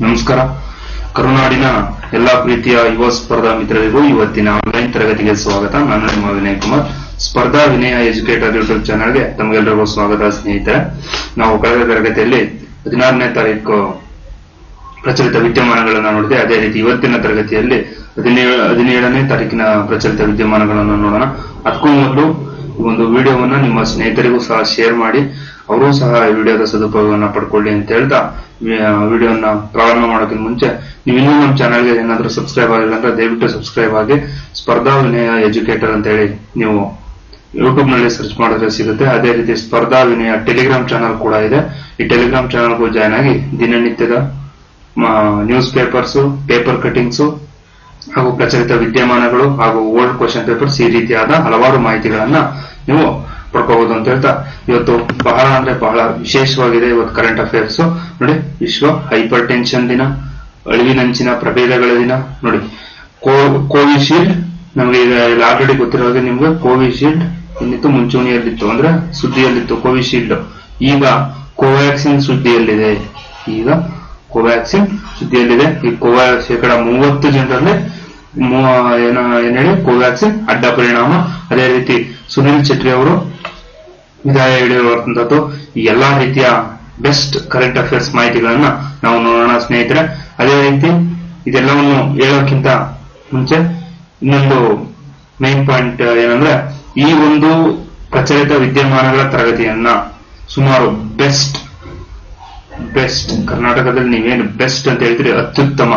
ನಮಸ್ಕಾರ. ಕರುನಾಡಿನ ಎಲ್ಲಾ ಪ್ರೀತಿಯ ಯುವ ಸ್ಪರ್ಧಾ ಮಿತ್ರರಿಗೂ ಇವತ್ತಿನ ಆನ್ಲೈನ್ ತರಗತಿಗೆ ಸ್ವಾಗತ. ನಾನು ನಿಮ್ಮ ವಿನಯ್ ಕುಮಾರ್. ಸ್ಪರ್ಧಾ ವಿನಯ ಎಜುಕೇಟರ್ ಯೂಟ್ಯೂಬ್ ಚಾನಲ್ಗೆ ತಮಗೆಲ್ಲರಿಗೂ ಸ್ವಾಗತ ಸ್ನೇಹಿತರೆ. ನಾವು ಕಳೆದ ತರಗತಿಯಲ್ಲಿ 16ನೇ ತಾರೀಕು ಪ್ರಚಲಿತ ವಿದ್ಯಮಾನಗಳನ್ನು ನೋಡಿದೆ. ಅದೇ ರೀತಿ ಇವತ್ತಿನ ತರಗತಿಯಲ್ಲಿ 17ನೇ ತಾರೀಕಿನ ಪ್ರಚಲಿತ ವಿದ್ಯಮಾನಗಳನ್ನು ನೋಡೋಣ. ಅದಕ್ಕೂ ಮೊದಲು ಒಂದು ವಿಡಿಯೋವನ್ನ ನಿಮ್ಮ ಸ್ನೇಹಿತರಿಗೂ ಸಹ ಶೇರ್ ಮಾಡಿ, ಅವರು ಸಹ ಈ ವಿಡಿಯೋದ ಸದುಪಯೋಗವನ್ನ ಪಡ್ಕೊಳ್ಳಿ ಅಂತ ಹೇಳ್ತಾ ವಿಡಿಯೋನ ಪ್ರಾರಂಭ ಮಾಡೋಕ್ಕಿಂತ ಮುಂಚೆ ನೀವು ಇನ್ನೂ ನಮ್ಮ ಚಾನಲ್ಗೆ ಏನಾದ್ರೂ ಸಬ್ಸ್ಕ್ರೈಬ್ ಆಗಿಲ್ಲ ಅಂದ್ರೆ ದಯವಿಟ್ಟು ಸಬ್ಸ್ಕ್ರೈಬ್ ಆಗಿ. ಸ್ಪರ್ಧಾ ವಿನಯ ಎಜುಕೇಟರ್ ಅಂತ ಹೇಳಿ ನೀವು ಯೂಟ್ಯೂಬ್ ನಲ್ಲಿ ಸರ್ಚ್ ಮಾಡಿದ್ರೆ ಸಿಗುತ್ತೆ. ಅದೇ ರೀತಿ ಸ್ಪರ್ಧಾ ವಿನಯ ಟೆಲಿಗ್ರಾಮ್ ಚಾನಲ್ ಕೂಡ ಇದೆ. ಈ ಟೆಲಿಗ್ರಾಮ್ ಚಾನಲ್ಗೂ ಜಾಯ್ನ್ ಆಗಿ ದಿನನಿತ್ಯದ ನ್ಯೂಸ್ ಪೇಪರ್ಸ್, ಪೇಪರ್ ಕಟಿಂಗ್ಸ್ ಹಾಗೂ ಪ್ರಚಲಿತ ವಿದ್ಯಮಾನಗಳು ಹಾಗೂ ಓಲ್ಡ್ ಕ್ವಶನ್ ಪೇಪರ್ಸ್, ಈ ರೀತಿಯಾದ ಹಲವಾರು ಮಾಹಿತಿಗಳನ್ನ ನೀವು ಪಡ್ಕೋಬಹುದು ಅಂತ ಹೇಳ್ತಾ ಇವತ್ತು ಬಹಳ ಅಂದ್ರೆ ಬಹಳ ವಿಶೇಷವಾಗಿದೆ. ಇವತ್ತು ಕರೆಂಟ್ ಅಫೇರ್ಸ್ ನೋಡಿ. ವಿಶ್ವ ಹೈಪರ್ ಟೆನ್ಷನ್ ದಿನ, ಅಳಿವಿನಂಚಿನ ಪ್ರಭೇದಗಳ ದಿನ. ನೋಡಿ, ಕೋವಿಶೀಲ್ಡ್ ನಮಗೆ ಈಗ ಆಲ್ರೆಡಿ ಗೊತ್ತಿರೋ ಹಾಗೆ ನಿಮ್ಗೆ ಕೋವಿಶೀಲ್ಡ್ ಇನ್ನಿತ್ತು ಮುಂಚೂಣಿಯಲ್ಲಿತ್ತು, ಅಂದ್ರೆ ಸುದ್ದಿಯಲ್ಲಿತ್ತು ಕೋವಿಶೀಲ್ಡ್. ಈಗ ಕೋವ್ಯಾಕ್ಸಿನ್ ಸುದ್ದಿಯಲ್ಲಿದೆ. ಈ ಶೇಕಡ 30 ಜನರಲ್ಲಿ ಏನ್ ಹೇಳಿ ಕೋವ್ಯಾಕ್ಸಿನ್ ಅಡ್ಡ ಪರಿಣಾಮ. ಅದೇ ರೀತಿ ಸುನಿಲ್ ಚೆಟ್ರಿ ಅವರು ವಿದಾಯ ಹೇಳಿರುವಂತದ್ದು. ಈ ಎಲ್ಲಾ ರೀತಿಯ ಬೆಸ್ಟ್ ಕರೆಂಟ್ ಅಫೇರ್ಸ್ ಮಾಹಿತಿಗಳನ್ನ ನಾವು ನೋಡೋಣ ಸ್ನೇಹಿತರೆ. ಅದೇ ರೀತಿ ಇದೆಲ್ಲವನ್ನು ಹೇಳೋಕ್ಕಿಂತ ಮುಂಚೆ ಇನ್ನೊಂದು ಮೈನ್ ಪಾಯಿಂಟ್ ಏನಂದ್ರೆ, ಈ ಒಂದು ಪ್ರಚಲಿತ ವಿದ್ಯಮಾನಗಳ ತರಗತಿಯನ್ನ ಸುಮಾರು ಬೆಸ್ಟ್ ಕರ್ನಾಟಕದಲ್ಲಿ ನೀವೇನು ಬೆಸ್ಟ್ ಅಂತ ಹೇಳ್ತೀರಿ, ಅತ್ಯುತ್ತಮ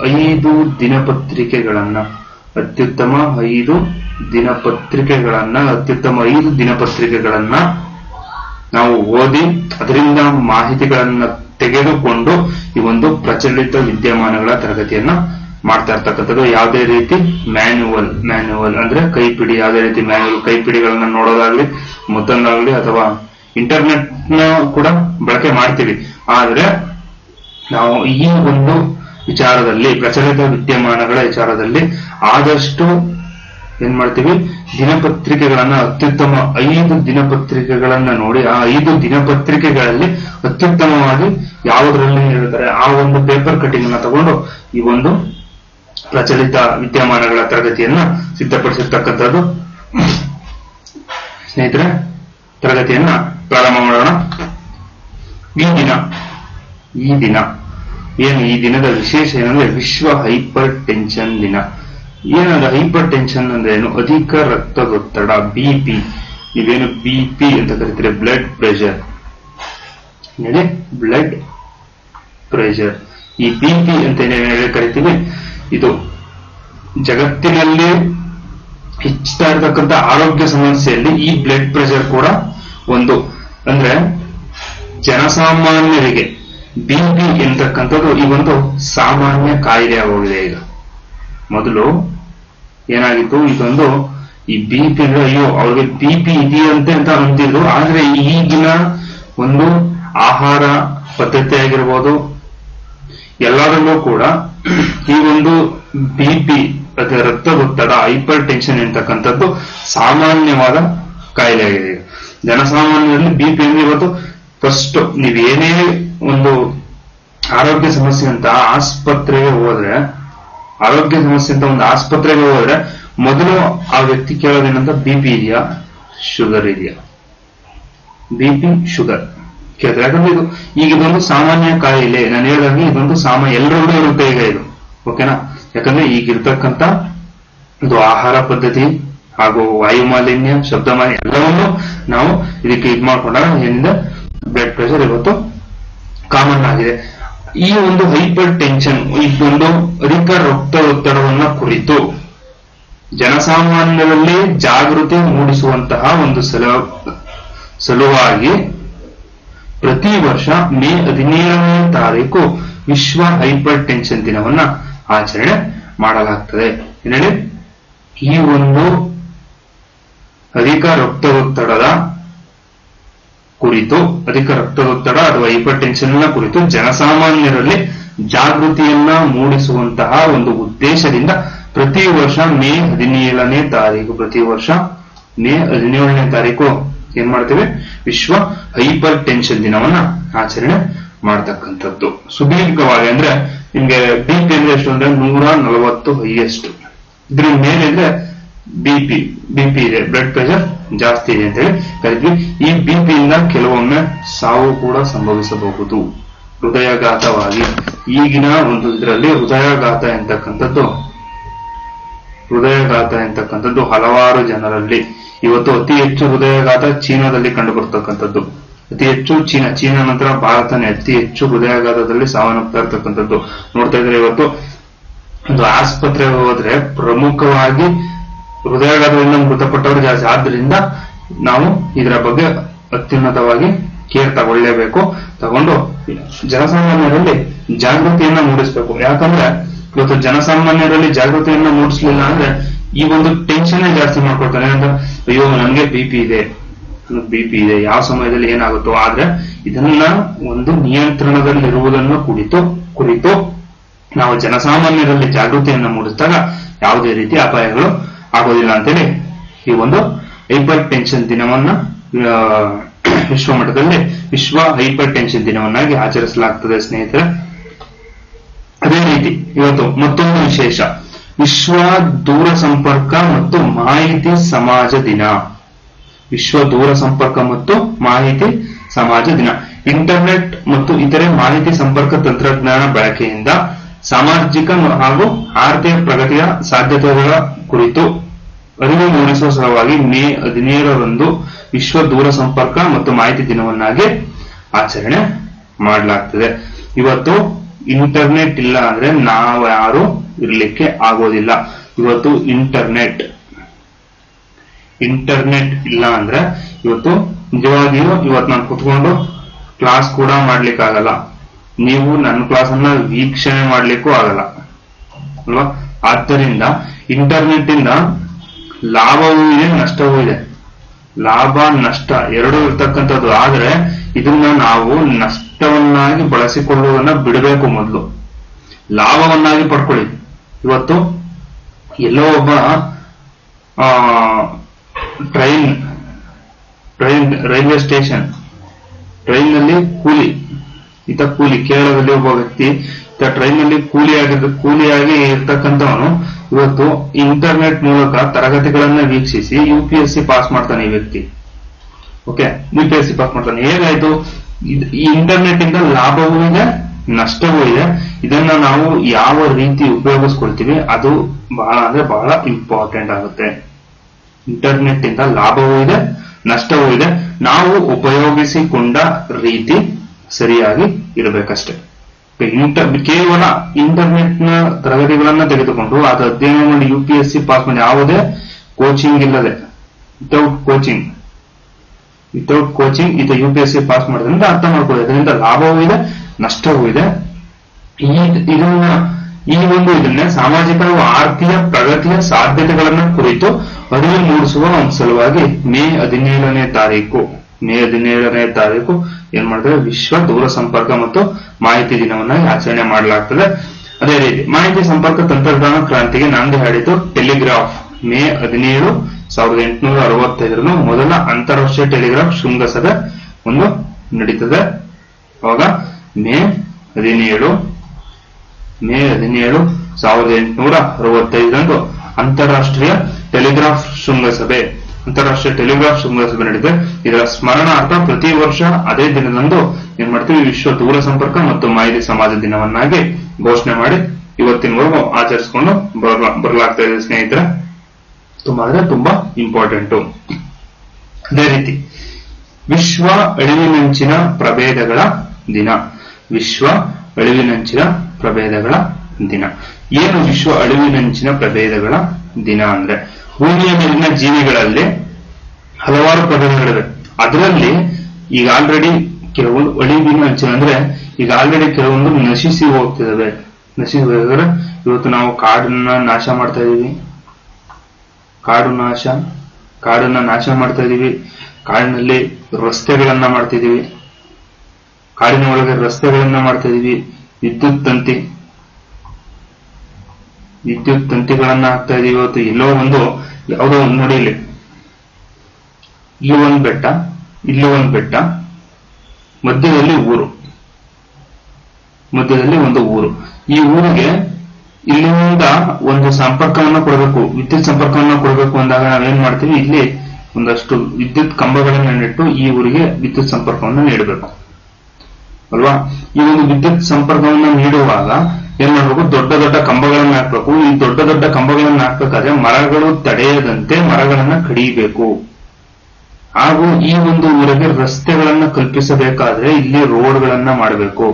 5 ದಿನಪತ್ರಿಕೆಗಳನ್ನ ನಾವು ಓದಿ ಅದರಿಂದ ಮಾಹಿತಿಗಳನ್ನ ತೆಗೆದುಕೊಂಡು ಈ ಒಂದು ಪ್ರಚಲಿತ ವಿದ್ಯಮಾನಗಳ ತರಗತಿಯನ್ನ ಮಾಡ್ತಾ ಇರ್ತಕ್ಕಂಥದ್ದು. ಯಾವುದೇ ರೀತಿ ಮ್ಯಾನ್ಯುವಲ್ ಅಂದ್ರೆ ಕೈಪಿಡಿ, ಯಾವುದೇ ರೀತಿ ಕೈಪಿಡಿಗಳನ್ನ ನೋಡೋದಾಗ್ಲಿ, ಮತ್ತೊಂದಾಗ್ಲಿ, ಅಥವಾ ಇಂಟರ್ನೆಟ್ ನ ಕೂಡ ಬಳಕೆ ಮಾಡ್ತೀವಿ. ಆದ್ರೆ ನಾವು ಈ ಒಂದು ವಿಚಾರದಲ್ಲಿ, ಪ್ರಚಲಿತ ವಿದ್ಯಮಾನಗಳ ವಿಚಾರದಲ್ಲಿ ಆದಷ್ಟು ಏನ್ ಮಾಡ್ತೀವಿ, ದಿನಪತ್ರಿಕೆಗಳನ್ನ ಅತ್ಯುತ್ತಮ 5 ದಿನಪತ್ರಿಕೆಗಳನ್ನ ನೋಡಿ ಆ 5 ದಿನಪತ್ರಿಕೆಗಳಲ್ಲಿ ಅತ್ಯುತ್ತಮವಾಗಿ ಯಾವುದರಲ್ಲಿ ಹೇಳ್ತಾರೆ ಆ ಒಂದು ಪೇಪರ್ ಕಟಿಂಗ್ ಅನ್ನ ತಗೊಂಡು ಈ ಒಂದು ಪ್ರಚಲಿತ ವಿದ್ಯಮಾನಗಳ ತರಗತಿಯನ್ನ ಸಿದ್ಧಪಡಿಸಿರ್ತಕ್ಕಂಥದ್ದು. ಸ್ನೇಹಿತರೆ, ತರಗತಿಯನ್ನ ಪ್ರಾರಂಭ ಮಾಡೋಣ. ಈ ದಿನದ ವಿಶೇಷ ಏನಂದ್ರೆ ವಿಶ್ವ ಹೈಪರ್ ಟೆನ್ಷನ್ ದಿನ. ಏನಂದ್ರೆ ಹೈಪರ್ ಟೆನ್ಷನ್ ಅಂದ್ರೆ ಏನು? ಅಧಿಕ ರಕ್ತದೊತ್ತಡ, ಬಿಪಿ. ನೀವೇನು ಬಿಪಿ ಅಂತ ಕರಿತೀರಿ, ಬ್ಲಡ್ ಪ್ರೆಷರ್. ಈ ಬಿಪಿ ಅಂತ ಏನೇನು ಕರಿತೀವಿ, ಇದು ಜಗತ್ತಿನಲ್ಲಿ ಹೆಚ್ಚುತ್ತಾ ಇರತಕ್ಕಂಥ ಆರೋಗ್ಯ ಸಮಸ್ಯೆಯಲ್ಲಿ ಈ ಬ್ಲಡ್ ಪ್ರೆಷರ್ ಕೂಡ ಒಂದು. ಅಂದ್ರೆ ಜನಸಾಮಾನ್ಯರಿಗೆ ಬಿಪಿ ಎಂತಕ್ಕಂಥದ್ದು ಈ ಒಂದು ಸಾಮಾನ್ಯ ಕಾಯಿಲೆ ಆಗೋಗಿದೆ. ಈಗ ಮೊದಲು ಏನಾಗಿತ್ತು, ಇದೊಂದು ಈ ಬಿಪಿ ಅಂದ್ರೆ ಅಯ್ಯೋ ಅವ್ರಿಗೆ ಬಿಪಿ ಇದೆಯಂತೆ ಅಂತ ಅಂತಿದ್ರು. ಆದ್ರೆ ಈಗಿನ ಒಂದು ಆಹಾರ ಪದ್ಧತಿ ಆಗಿರ್ಬೋದು, ಎಲ್ಲರಲ್ಲೂ ಕೂಡ ಈ ಒಂದು ಬಿಪಿ ಅಥವಾ ರಕ್ತದೊತ್ತಡ, ಹೈಪರ್ ಟೆನ್ಷನ್ ಎಂತಕ್ಕಂಥದ್ದು ಸಾಮಾನ್ಯವಾದ ಕಾಯಿಲೆ ಆಗಿದೆ. ಜನಸಾಮಾನ್ಯರಲ್ಲಿ ಬಿಪಿ ಅಂದ್ರೆ ಇವತ್ತು ಫಸ್ಟ್ ನೀವೇನೇ ಒಂದು ಆರೋಗ್ಯ ಸಮಸ್ಯೆ ಅಂತ ಒಂದು ಆಸ್ಪತ್ರೆಗೆ ಹೋದ್ರೆ ಮೊದಲು ಆ ವ್ಯಕ್ತಿ ಕೇಳೋದೇನಂತ, ಬಿಪಿ ಇದೆಯಾ, ಶುಗರ್ ಇದೆಯಾ, ಬಿಪಿ ಶುಗರ್ ಕೇಳ್ತಾರೆ. ಯಾಕಂದ್ರೆ ಈಗ ಇದೊಂದು ಸಾಮಾನ್ಯ ಕಾಯಿಲೆ. ನಾನು ಹೇಳಿದಾಗೆ ಇದೊಂದು ಎಲ್ಲರಲ್ಲೂ ಇರುತ್ತೆ ಈಗ ಇದು, ಓಕೆನಾ? ಯಾಕಂದ್ರೆ ಈಗಿರ್ತಕ್ಕಂಥ ಇದು ಆಹಾರ ಪದ್ಧತಿ ಹಾಗೂ ವಾಯು ಮಾಲಿನ್ಯ, ಶಬ್ದ ಮಾಲಿನ್ಯ ಎಲ್ಲವನ್ನೂ ನಾವು ಇದಕ್ಕೆ ಮಾಡ್ಕೊಂಡಾಗ ಏನಿದೆ ಬ್ಲಡ್ ಪ್ರೆಷರ್ ಇವತ್ತು ಕಾಮನ್ ಆಗಿದೆ. ಈ ಒಂದು ಹೈಪರ್ ಟೆನ್ಷನ್, ಇದೊಂದು ಅಧಿಕ ರಕ್ತದೊತ್ತಡವನ್ನ ಕುರಿತು ಜನಸಾಮಾನ್ಯರಲ್ಲಿ ಜಾಗೃತಿ ಮೂಡಿಸುವಂತಹ ಒಂದು ಸಲುವಾಗಿ ಪ್ರತಿ ವರ್ಷ ಮೇ 17ನೇ ತಾರೀಕು ವಿಶ್ವ ಹೈಪರ್ ಟೆನ್ಷನ್ ದಿನವನ್ನ ಆಚರಣೆ ಮಾಡಲಾಗ್ತದೆ. ಏನೇಳಿ ಈ ಒಂದು ಅಧಿಕ ರಕ್ತದೊತ್ತಡ ಅಥವಾ ಹೈಪರ್ ಟೆನ್ಷನ್ ಕುರಿತು ಜನಸಾಮಾನ್ಯರಲ್ಲಿ ಜಾಗೃತಿಯನ್ನ ಮೂಡಿಸುವಂತಹ ಒಂದು ಉದ್ದೇಶದಿಂದ ಪ್ರತಿ ವರ್ಷ ಮೇ 17ನೇ ತಾರೀಕು ಏನ್ ಮಾಡ್ತೇವೆ, ವಿಶ್ವ ಹೈಪರ್ ಟೆನ್ಷನ್ ದಿನವನ್ನ ಆಚರಣೆ ಮಾಡ್ತಕ್ಕಂಥದ್ದು. ಸುದೀರ್ಘವಾಗಿ ಅಂದ್ರೆ ನಿಮ್ಗೆ BP ಅಂದ್ರೆ ಎಷ್ಟು ಅಂದ್ರೆ 140 ಹೈಯೆಸ್ಟ್. ಇದ್ರ ಮೇಲೆ ಅಂದ್ರೆ BP ಇದೆ, ಬ್ಲಡ್ ಪ್ರೆಷರ್ ಜಾಸ್ತಿ ಇದೆ ಅಂತ ಹೇಳಿ ಕರಿತೀವಿ. ಈ BP ಇಂದ ಕೆಲವೊಮ್ಮೆ ಸಾವು ಕೂಡ ಸಂಭವಿಸಬಹುದು ಹೃದಯಾಘಾತವಾಗಿ. ಈಗಿನ ಒಂದು ಇದರಲ್ಲಿ ಹೃದಯಾಘಾತ ಎಂತಕ್ಕಂಥದ್ದು ಹಲವಾರು ಜನರಲ್ಲಿ ಇವತ್ತು ಅತಿ ಹೆಚ್ಚು ಹೃದಯಾಘಾತ ಚೀನಾದಲ್ಲಿ ಕಂಡು ಬರ್ತಕ್ಕಂಥದ್ದು. ಅತಿ ಹೆಚ್ಚು ಚೀನಾ ನಂತರ ಭಾರತನೇ ಅತಿ ಹೆಚ್ಚು ಹೃದಯಾಘಾತದಲ್ಲಿ ಸಾವನ್ನಪ್ತಾ ಇರ್ತಕ್ಕಂಥದ್ದು ನೋಡ್ತಾ ಇದ್ರೆ. ಇವತ್ತು ಒಂದು ಆಸ್ಪತ್ರೆಗೆ ಹೋದ್ರೆ ಪ್ರಮುಖವಾಗಿ ಹೃದಯಾಘಾತದಿಂದ ಮೃತಪಟ್ಟವರು ಜಾಸ್ತಿ. ಆದ್ರಿಂದ ನಾವು ಇದರ ಬಗ್ಗೆ ಅತ್ಯುನ್ನತವಾಗಿ ಕೇರ್ ತಗೊಳ್ಳೇಬೇಕು. ತಗೊಂಡು ಜನಸಾಮಾನ್ಯರಲ್ಲಿ ಜಾಗೃತಿಯನ್ನ ಮೂಡಿಸ್ಬೇಕು. ಯಾಕಂದ್ರೆ ಇವತ್ತು ಜನಸಾಮಾನ್ಯರಲ್ಲಿ ಜಾಗೃತಿಯನ್ನ ಮೂಡಿಸ್ಲಿಲ್ಲ ಅಂದ್ರೆ ಈ ಒಂದು ಟೆನ್ಷನ್ ಜಾಸ್ತಿ ಮಾಡ್ಕೊಳ್ತಾನೆ. ಅಂದ್ರೆ ಅಯ್ಯೋ ನನ್ಗೆ BP ಇದೆ, ಯಾವ ಸಮಯದಲ್ಲಿ ಏನಾಗುತ್ತೋ. ಆದ್ರೆ ಇದನ್ನ ಒಂದು ನಿಯಂತ್ರಣದಲ್ಲಿರುವುದನ್ನು ಕುರಿತು ನಾವು ಜನಸಾಮಾನ್ಯರಲ್ಲಿ ಜಾಗೃತಿಯನ್ನ ಮೂಡಿಸಿದಾಗ ಯಾವುದೇ ರೀತಿ ಅಪಾಯಗಳು ಆಗೋದಿಲ್ಲ ಅಂತೇಳಿ ಈ ಒಂದು ಹೈಪರ್ ಟೆನ್ಷನ್ ದಿನವನ್ನ ವಿಶ್ವ ಮಟ್ಟದಲ್ಲಿ ವಿಶ್ವ ಹೈಪರ್ ಟೆನ್ಷನ್ ದಿನವನ್ನಾಗಿ ಆಚರಿಸಲಾಗ್ತದೆ ಸ್ನೇಹಿತರೆ. ಅದೇ ರೀತಿ ಇವತ್ತು ಮತ್ತೊಂದು ವಿಶೇಷ, ವಿಶ್ವ ದೂರ ಸಂಪರ್ಕ ಮತ್ತು ಮಾಹಿತಿ ಸಮಾಜ ದಿನ. ವಿಶ್ವ ದೂರ ಸಂಪರ್ಕ ಮತ್ತು ಮಾಹಿತಿ ಸಮಾಜ ದಿನ. ಇಂಟರ್ನೆಟ್ ಮತ್ತು ಇತರೆ ಮಾಹಿತಿ ಸಂಪರ್ಕ ತಂತ್ರಜ್ಞಾನ ಬಳಕೆಯಿಂದ ಸಾಮಾಜಿಕ ಹಾಗೂ ಆರ್ಥಿಕ ಪ್ರಗತಿಯ ಸಾಧ್ಯತೆಗಳ ಕುರಿತು ಅರಿವು ಮೂಡಿಸುವ ಸಲುವಾಗಿ ಮೇ 17ರಂದು ವಿಶ್ವ ದೂರ ಸಂಪರ್ಕ ಮತ್ತು ಮಾಹಿತಿ ದಿನವನ್ನಾಗಿ ಆಚರಣೆ ಮಾಡಲಾಗ್ತದೆ. ಇವತ್ತು ಇಂಟರ್ನೆಟ್ ಇಲ್ಲ ಅಂದ್ರೆ ನಾವು ಯಾರು ಇರ್ಲಿಕ್ಕೆ ಆಗೋದಿಲ್ಲ. ಇವತ್ತು ಇಂಟರ್ನೆಟ್ ಇಲ್ಲ ಅಂದ್ರೆ ಇವತ್ತು ನಿಜವಾಗಿಯೂ ಇವತ್ತು ನಾನು ಕುತ್ಕೊಂಡು ಕ್ಲಾಸ್ ಕೂಡ ಮಾಡ್ಲಿಕ್ಕಾಗಲ್ಲ. ನೀವು ನನ್ನ ಕ್ಲಾಸ್ ಅನ್ನ ವೀಕ್ಷಣೆ ಮಾಡ್ಲಿಕ್ಕೂ ಆಗಲ್ಲ ಅಲ್ವಾ. ಆದ್ದರಿಂದ ಇಂಟರ್ನೆಟ್ ಇಂದ ಲಾಭವೂ ಇದೆ, ನಷ್ಟವೂ ಇದೆ. ಲಾಭ ನಷ್ಟ ಎರಡೂ ಇರ್ತಕ್ಕಂಥದ್ದು. ಆದ್ರೆ ಇದನ್ನ ನಾವು ನಷ್ಟವನ್ನಾಗಿ ಬಳಸಿಕೊಳ್ಳುವುದನ್ನ ಬಿಡಬೇಕು. ಮೊದಲು ಲಾಭವನ್ನಾಗಿ ಪಡ್ಕೊಳ್ಳಿ. ಇವತ್ತು ಎಲ್ಲೋ ಒಬ್ಬ ರೈಲ್ವೆ ಸ್ಟೇಷನ್ ಟ್ರೈನ್ ನಲ್ಲಿ ಕೂಲಿ ಕೇರಳದಲ್ಲಿ ಒಬ್ಬ ವ್ಯಕ್ತಿ ಟ್ರೈನ್ ನಲ್ಲಿ ಕೂಲಿಯಾಗಿ ಇರ್ತಕ್ಕಂಥವನು ಇವತ್ತು ಇಂಟರ್ನೆಟ್ ಮೂಲಕ ತರಗತಿಗಳನ್ನ ವೀಕ್ಷಿಸಿ UPSC ಪಾಸ್ ಮಾಡ್ತಾನೆ. ಈ ವ್ಯಕ್ತಿ UPSC ಪಾಸ್ ಮಾಡ್ತಾನೆ. ಹೇಗಾಯ್ತು? ಈ ಇಂಟರ್ನೆಟ್ ಇಂದ ಲಾಭವೂ ಇದೆ, ನಷ್ಟವೂ ಇದೆ. ಇದನ್ನ ನಾವು ಯಾವ ರೀತಿ ಉಪಯೋಗಿಸ್ಕೊಳ್ತೀವಿ ಅದು ಬಹಳ ಇಂಪಾರ್ಟೆಂಟ್ ಆಗುತ್ತೆ. ಇಂಟರ್ನೆಟ್ ಇಂದ ಲಾಭವೂ ಇದೆ, ನಷ್ಟವೂ ಇದೆ. ನಾವು ಉಪಯೋಗಿಸಿಕೊಂಡ ರೀತಿ ಸರಿಯಾಗಿ ಇರಬೇಕಷ್ಟೇ. ಕೇವಲ ಇಂಟರ್ನೆಟ್ ನ ತರಗತಿಗಳನ್ನ ತೆಗೆದುಕೊಂಡು ಅದು ಅಧ್ಯಯನ ಮಾಡಿ UPSC ಪಾಸ್ ಮಾಡಿ, ಯಾವುದೇ ಕೋಚಿಂಗ್ ಇಲ್ಲದೆ ವಿತೌಟ್ ಕೋಚಿಂಗ್ ಇದು UPSC ಪಾಸ್ ಮಾಡೋದ್ರಿಂದ ಅರ್ಥ ಮಾಡ್ಕೊಳ್ಳಿ. ಅದರಿಂದ ಲಾಭವೂ ಇದೆ, ನಷ್ಟವೂ ಇದೆ. ಇದನ್ನೇ ಸಾಮಾಜಿಕ ಹಾಗೂ ಆರ್ಥಿಕ ಪ್ರಗತಿಯ ಸಾಧ್ಯತೆಗಳನ್ನ ಕುರಿತು ಅರಿವು ಮೂಡಿಸುವ ಸಲುವಾಗಿ ಮೇ 17ನೇ ತಾರೀಕು ಏನ್ ಮಾಡ್ತಾರೆ, ವಿಶ್ವ ದೂರ ಸಂಪರ್ಕ ಮತ್ತು ಮಾಹಿತಿ ದಿನವನ್ನಾಗಿ ಆಚರಣೆ ಮಾಡಲಾಗ್ತದೆ. ಅದೇ ರೀತಿ ಮಾಹಿತಿ ಸಂಪರ್ಕ ತಂತ್ರಜ್ಞಾನ ಕ್ರಾಂತಿಗೆ ನಾಂದಿ ಹಾಡಿತು ಟೆಲಿಗ್ರಾಫ್. ಮೇ 17, 1865 ಮೊದಲ ಅಂತಾರಾಷ್ಟ್ರೀಯ ಟೆಲಿಗ್ರಾಫ್ ಶೃಂಗಸಭೆ ಒಂದು ನಡೀತದೆ. ಅವಾಗ ಮೇ 17, 1865 ಅಂತಾರಾಷ್ಟ್ರೀಯ ಟೆಲಿಗ್ರಾಫ್ ಶೃಂಗಸಭೆ ನಡೀತದೆ. ಇದರ ಸ್ಮರಣಾರ್ಥ ಪ್ರತಿ ವರ್ಷ ಅದೇ ದಿನದಂದು ಏನ್ ಮಾಡ್ತೀವಿ, ವಿಶ್ವ ದೂರ ಸಂಪರ್ಕ ಮತ್ತು ಮಾಹಿತಿ ಸಮಾಜ ದಿನವನ್ನಾಗಿ ಘೋಷಣೆ ಮಾಡಿ ಇವತ್ತಿನವರೆಗೂ ಆಚರಿಸಿಕೊಂಡು ಬರಲಾಗ್ತಾ ಇದೆ ಸ್ನೇಹಿತರೆ. ತುಂಬಾ ಇಂಪಾರ್ಟೆಂಟು. ಅದೇ ರೀತಿ ವಿಶ್ವ ಅಳಿವಿನಂಚಿನ ಪ್ರಭೇದಗಳ ದಿನ. ಏನು ವಿಶ್ವ ಅಳಿವಿನಂಚಿನ ಪ್ರಭೇದಗಳ ದಿನ ಅಂದ್ರೆ, ಭೂಮಿಯ ಮೇಲಿನ ಜೀವಿಗಳಲ್ಲಿ ಹಲವಾರು ಪ್ರಭೇದಗಳಿವೆ. ಅದರಲ್ಲಿ ಈಗ ಆಲ್ರೆಡಿ ಕೆಲವೊಂದು ಅಳಿವಿನ ಅಂಚಿನ ಅಂದ್ರೆ ಈಗ ಆಲ್ರೆಡಿ ಕೆಲವೊಂದು ನಶಿಸಿ ಹೋಗ್ತಿದ್ದಾವೆ. ಇವತ್ತು ನಾವು ಕಾಡನ್ನ ನಾಶ ಮಾಡ್ತಾ ಇದೀವಿ. ಕಾಡನ್ನ ನಾಶ ಮಾಡ್ತಾ ಇದೀವಿ. ಕಾಡಿನಲ್ಲಿ ರಸ್ತೆಗಳನ್ನ ಮಾಡ್ತಿದೀವಿ. ಕಾಡಿನ ಒಳಗೆ ರಸ್ತೆಗಳನ್ನ ಮಾಡ್ತಾ ಇದೀವಿ. ವಿದ್ಯುತ್ ತಂತಿಗಳನ್ನ ಹಾಕ್ತಾ ಇದೀವಿ. ಇವತ್ತು ಎಲ್ಲೋ ಯಾವುದೋ ಒಂದು ನೋಡಿ, ಇಲ್ಲಿ ಒಂದು ಬೆಟ್ಟ, ಮಧ್ಯದಲ್ಲಿ ಊರು. ಮಧ್ಯದಲ್ಲಿ ಒಂದು ಊರು. ಈ ಊರಿಗೆ ಇಲ್ಲಿಂದ ಒಂದು ಸಂಪರ್ಕವನ್ನು ಕೊಡಬೇಕು, ವಿದ್ಯುತ್ ಸಂಪರ್ಕವನ್ನು ಕೊಡಬೇಕು ಅಂದಾಗ ನಾವೇನ್ ಮಾಡ್ತೀವಿ, ಇಲ್ಲಿ ಒಂದಷ್ಟು ವಿದ್ಯುತ್ ಕಂಬಗಳನ್ನ ನೆಟ್ಟು ಈ ಊರಿಗೆ ವಿದ್ಯುತ್ ಸಂಪರ್ಕವನ್ನು ನೀಡಬೇಕು ಅಲ್ವಾ. ಈ ಒಂದು ವಿದ್ಯುತ್ ಸಂಪರ್ಕವನ್ನು ನೀಡುವಾಗ ಏನ್ ಮಾಡ್ಬೇಕು, ದೊಡ್ಡ ದೊಡ್ಡ ಕಂಬಗಳನ್ನ ಹಾಕ್ಬೇಕು. ಈ ದೊಡ್ಡ ದೊಡ್ಡ ಕಂಬಗಳನ್ನ ಹಾಕ್ಬೇಕಾದ್ರೆ ಮರಗಳು ತಡೆಯದಂತೆ ಮರಗಳನ್ನ ಕಡಿಯಬೇಕು. ಹಾಗೂ ಈ ಒಂದು ಊರಿಗೆ ರಸ್ತೆಗಳನ್ನ ಕಲ್ಪಿಸಬೇಕಾದ್ರೆ ಇಲ್ಲಿ ರೋಡ್ಗಳನ್ನ ಮಾಡಬೇಕು.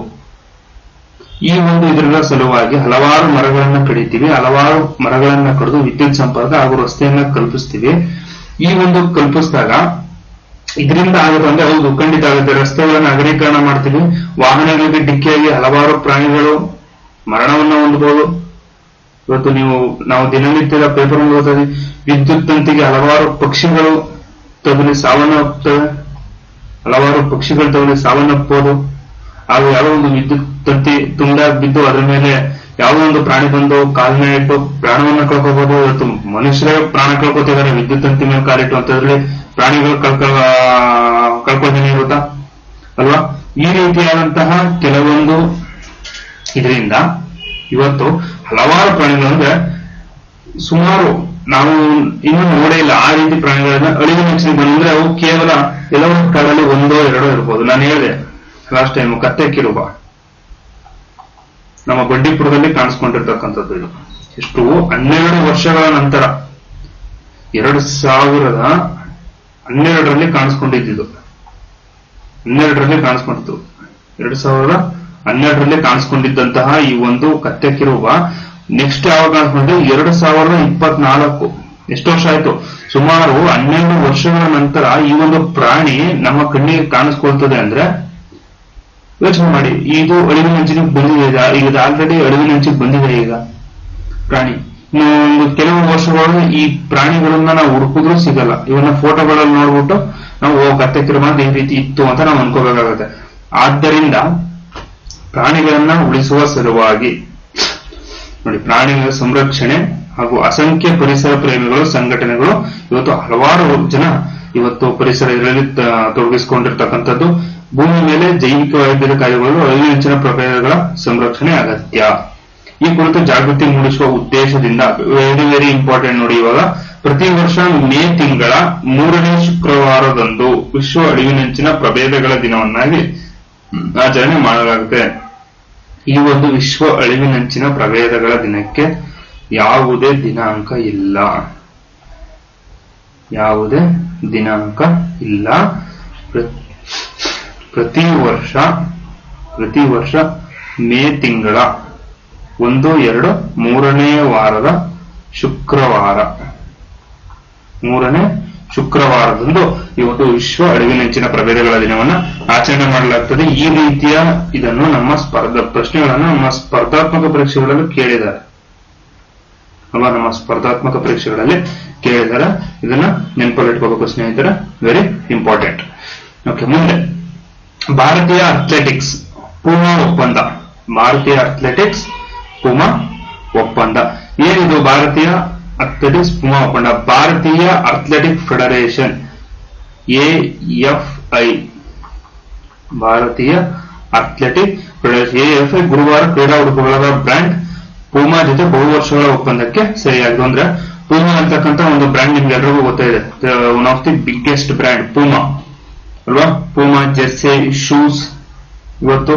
ಈ ಒಂದು ಇದರ ಸಲುವಾಗಿ ಹಲವಾರು ಮರಗಳನ್ನ ಕಡಿತೀವಿ, ಹಲವಾರು ಮರಗಳನ್ನ ಕಡಿದು ವಿದ್ಯುತ್ ಸಂಪರ್ಕ ಹಾಗೂ ರಸ್ತೆಯನ್ನ ಕಲ್ಪಿಸ್ತೀವಿ. ಈ ಒಂದು ಕಲ್ಪಿಸಿದಾಗ ಇದರಿಂದ ಆಗುತ್ತೆ ಅಂದ್ರೆ ಹೌದು ಖಂಡಿತ ಆಗುತ್ತೆ. ರಸ್ತೆಗಳನ್ನ ಅಗಲೀಕರಣ ಮಾಡ್ತೀವಿ, ವಾಹನಗಳಿಗೆ ಡಿಕ್ಕಿಯಾಗಿ ಹಲವಾರು ಪ್ರಾಣಿಗಳು ಮರಣವನ್ನ ಹೊಂದಬಹುದು. ಇವತ್ತು ನಾವು ದಿನನಿತ್ಯದ ಪೇಪರ್ ಓದ್ತೀವಿ, ವಿದ್ಯುತ್ ತಂತಿಗೆ ಹಲವಾರು ಪಕ್ಷಿಗಳು ತಗುಲಿ ಸಾವನ್ನಪ್ಪುತ್ತವೆ, ಹಲವಾರು ಪಕ್ಷಿಗಳು ತಗುಲಿ ಸಾವನ್ನಪ್ಪಬಹುದು. ಹಾಗೂ ಯಾವುದೋ ಒಂದು ವಿದ್ಯುತ್ ತಂತಿ ತುಂಡಾಗಿ ಬಿದ್ದು ಅದ್ರ ಮೇಲೆ ಯಾವುದೋ ಒಂದು ಪ್ರಾಣಿ ಬಂದು ಕಾಲಿನ ಇಟ್ಟು ಪ್ರಾಣವನ್ನ ಕಳ್ಕೋಬಹುದು. ಇವತ್ತು ಮನುಷ್ಯರೇ ಪ್ರಾಣ ಕಳ್ಕೊತಿದ್ದಾರೆ ವಿದ್ಯುತ್ ತಂತಿ ಮೇಲೆ ಕಾಲಿಟ್ಟು ಅಂತಂದ್ರೆ ಪ್ರಾಣಿಗಳು ಕಳ್ಕೊಳ್ತಾನೆ ಇರುತ್ತಾ ಅಲ್ವಾ. ಈ ರೀತಿಯಾದಂತಹ ಕೆಲವೊಂದು ಇದರಿಂದ ಇವತ್ತು ಹಲವಾರು ಪ್ರಾಣಿಗಳು ಅಂದ್ರೆ ಸುಮಾರು ನಾವು ಇನ್ನೂ ನೋಡೇ ಇಲ್ಲ ಆ ರೀತಿ ಪ್ರಾಣಿಗಳನ್ನ ಅಳಿವಿನಂಚಿಗೆ ಬಂದ್ರೆ ಅವು ಕೇವಲ ಕೆಲವು ಕಾಲದಲ್ಲಿ ಒಂದೋ ಎರಡೋ ಇರ್ಬೋದು. ನಾನು ಹೇಳಿದೆ ಲಾಸ್ಟ್ ಟೈಮ್ ಕತ್ತೆ ಕಿರುಬ ನಮ್ಮ ಬಂಡೀಪುರದಲ್ಲಿ ಕಾಣಿಸ್ಕೊಂಡಿರ್ತಕ್ಕಂಥದ್ದು. ಇದು ಎಷ್ಟು 12 ವರ್ಷಗಳ ನಂತರ 2012ರಲ್ಲಿ ಕಾಣಿಸ್ಕೊಂಡಿದ್ದು. 12ರಲ್ಲಿ ಕಾಣಿಸ್ಕೊಂಡಿತ್ತು. 2012ರಲ್ಲಿ ಕಾಣಿಸ್ಕೊಂಡಿದ್ದಂತಹ ಈ ಒಂದು ಕತ್ತೆ ಕಿರುಬ ನೆಕ್ಸ್ಟ್ ಯಾವಾಗ ಕಾಣಿಸ್ಕೊಂಡ್ರೆ 2024. ಎಷ್ಟು ವರ್ಷ ಆಯ್ತು? ಸುಮಾರು 12 ವರ್ಷಗಳ ನಂತರ ಈ ಒಂದು ಪ್ರಾಣಿ ನಮ್ಮ ಕಣ್ಣಿಗೆ ಕಾಣಿಸ್ಕೊಳ್ತದೆ ಅಂದ್ರೆ ಯೋಚನೆ ಮಾಡಿ. ಇದು ಅಳಿವಿನಂಚಿಗೆ ಬಂದಿದೆ, ಈಗ ಆಲ್ರೆಡಿ ಅಳಿವಿನಂಚಿಗೆ ಬಂದಿದೆ ಈಗ ಪ್ರಾಣಿ. ಒಂದು ಕೆಲವು ವರ್ಷಗಳಲ್ಲಿ ಈ ಪ್ರಾಣಿಗಳನ್ನ ನಾವು ಹುಡುಕಿದ್ರೂ ಸಿಗಲ್ಲ. ಇವನ್ನ ಫೋಟೋಗಳಲ್ಲಿ ನೋಡ್ಬಿಟ್ಟು ನಾವು ಕತ್ತೆ ಕಿರುಬ ಈ ರೀತಿ ಇತ್ತು ಅಂತ ನಾವು ಅನ್ಕೋಬೇಕಾಗುತ್ತೆ. ಆದ್ದರಿಂದ ಪ್ರಾಣಿಗಳನ್ನ ಉಳಿಸುವ ಸಲುವಾಗಿ ನೋಡಿ, ಪ್ರಾಣಿಗಳ ಸಂರಕ್ಷಣೆ ಹಾಗೂ ಅಸಂಖ್ಯ ಪರಿಸರ ಪ್ರೇಮಿಗಳು ಸಂಘಟನೆಗಳು ಇವತ್ತು ಹಲವಾರು ಜನ ಇವತ್ತು ಪರಿಸರ ಇದರಲ್ಲಿ ತೊಡಗಿಸಿಕೊಂಡಿರ್ತಕ್ಕಂಥದ್ದು. ಭೂಮಿ ಮೇಲೆ ಜೈವಿಕ ವೈದ್ಯರ ಕಾರ್ಯಗಳು ಅಳಿವಿನಂಚಿನ ಪ್ರಭೇದಗಳ ಸಂರಕ್ಷಣೆ ಅಗತ್ಯ. ಈ ಕುರಿತು ಜಾಗೃತಿ ಮೂಡಿಸುವ ಉದ್ದೇಶದಿಂದ ವೆರಿ ವೆರಿ ಇಂಪಾರ್ಟೆಂಟ್ ನೋಡಿ, ಇವಾಗ ಪ್ರತಿ ವರ್ಷ ಮೇ ತಿಂಗಳ 3ನೇ ಶುಕ್ರವಾರದಂದು ವಿಶ್ವ ಅಳಿವಿನಂಚಿನ ಪ್ರಭೇದಗಳ ದಿನವನ್ನಾಗಿ ಆಚರಣೆ ಮಾಡಲಾಗುತ್ತೆ. ಈ ಒಂದು ವಿಶ್ವ ಅಳಿವಿನಂಚಿನ ಪ್ರಭೇದಗಳ ದಿನಕ್ಕೆ ಯಾವುದೇ ದಿನಾಂಕ ಇಲ್ಲ, ಯಾವುದೇ ದಿನಾಂಕ ಇಲ್ಲ. ಪ್ರತಿ ವರ್ಷ ಮೇ ತಿಂಗಳ 1, 2, 3ನೇ ವಾರದ ಶುಕ್ರವಾರ, 3ನೇ ಶುಕ್ರವಾರದಂದು ಇವತ್ತು ವಿಶ್ವ ಅಳಿವಿನಂಚಿನ ಪ್ರಭೇದಗಳ ದಿನವನ್ನ ಆಚರಣೆ ಮಾಡಲಾಗ್ತದೆ. ಈ ರೀತಿಯ ಇದನ್ನು ನಮ್ಮ ಪ್ರಶ್ನೆಗಳನ್ನು ನಮ್ಮ ಸ್ಪರ್ಧಾತ್ಮಕ ಪರೀಕ್ಷೆಗಳಲ್ಲಿ ಕೇಳಿದ್ದಾರೆ ಅಲ್ವಾ. ನಮ್ಮ ಸ್ಪರ್ಧಾತ್ಮಕ ಪರೀಕ್ಷೆಗಳಲ್ಲಿ ಕೇಳಿದ್ದಾರೆ. ಇದನ್ನ ನೆನಪಲ್ಲಿಟ್ಕೋಬೇಕು ಸ್ನೇಹಿತರೆ, ವೆರಿ ಇಂಪಾರ್ಟೆಂಟ್. ಓಕೆ, ಮುಂದೆ ಭಾರತೀಯ ಅಥ್ಲೆಟಿಕ್ಸ್ ಪೂಮಾ ಒಪ್ಪಂದ. ಭಾರತೀಯ ಅಥ್ಲೆಟಿಕ್ಸ್ ಪೂಮಾ ಒಪ್ಪಂದ ಏನಿದು? ಭಾರತೀಯ ಅಥ್ಲೆಟಿಕ್ಸ್ ಪೂಮಾ ಒಪ್ಪಂದ ಭಾರತೀಯ ಅಥ್ಲೆಟಿಕ್ ಫೆಡರೇಷನ್ AFI, ಭಾರತೀಯ ಅಥ್ಲೆಟಿಕ್ ಫೆಡರೇಷನ್ AFI ಗುರುವಾರ ಕ್ರೀಡಾ ಉಡುಪುಗಳ ಬ್ರ್ಯಾಂಡ್ ಪೂಮಾ ಜೊತೆ ಬಹು ವರ್ಷಗಳ ಒಪ್ಪಂದಕ್ಕೆ ಸರಿಯಾಗಿದೆ. ಅಂದ್ರೆ ಪೂಮಾ ಅಂತಕ್ಕಂಥ ಒಂದು ಬ್ರ್ಯಾಂಡ್ ನಿಮ್ಗೆ ಎಲ್ರಿಗೂ ಗೊತ್ತಿದೆ, one of the biggest brand Puma ಅಲ್ವಾ. ಪೂಮಾ ಜೆರ್ಸಿ, ಶೂಸ್, ಇವತ್ತು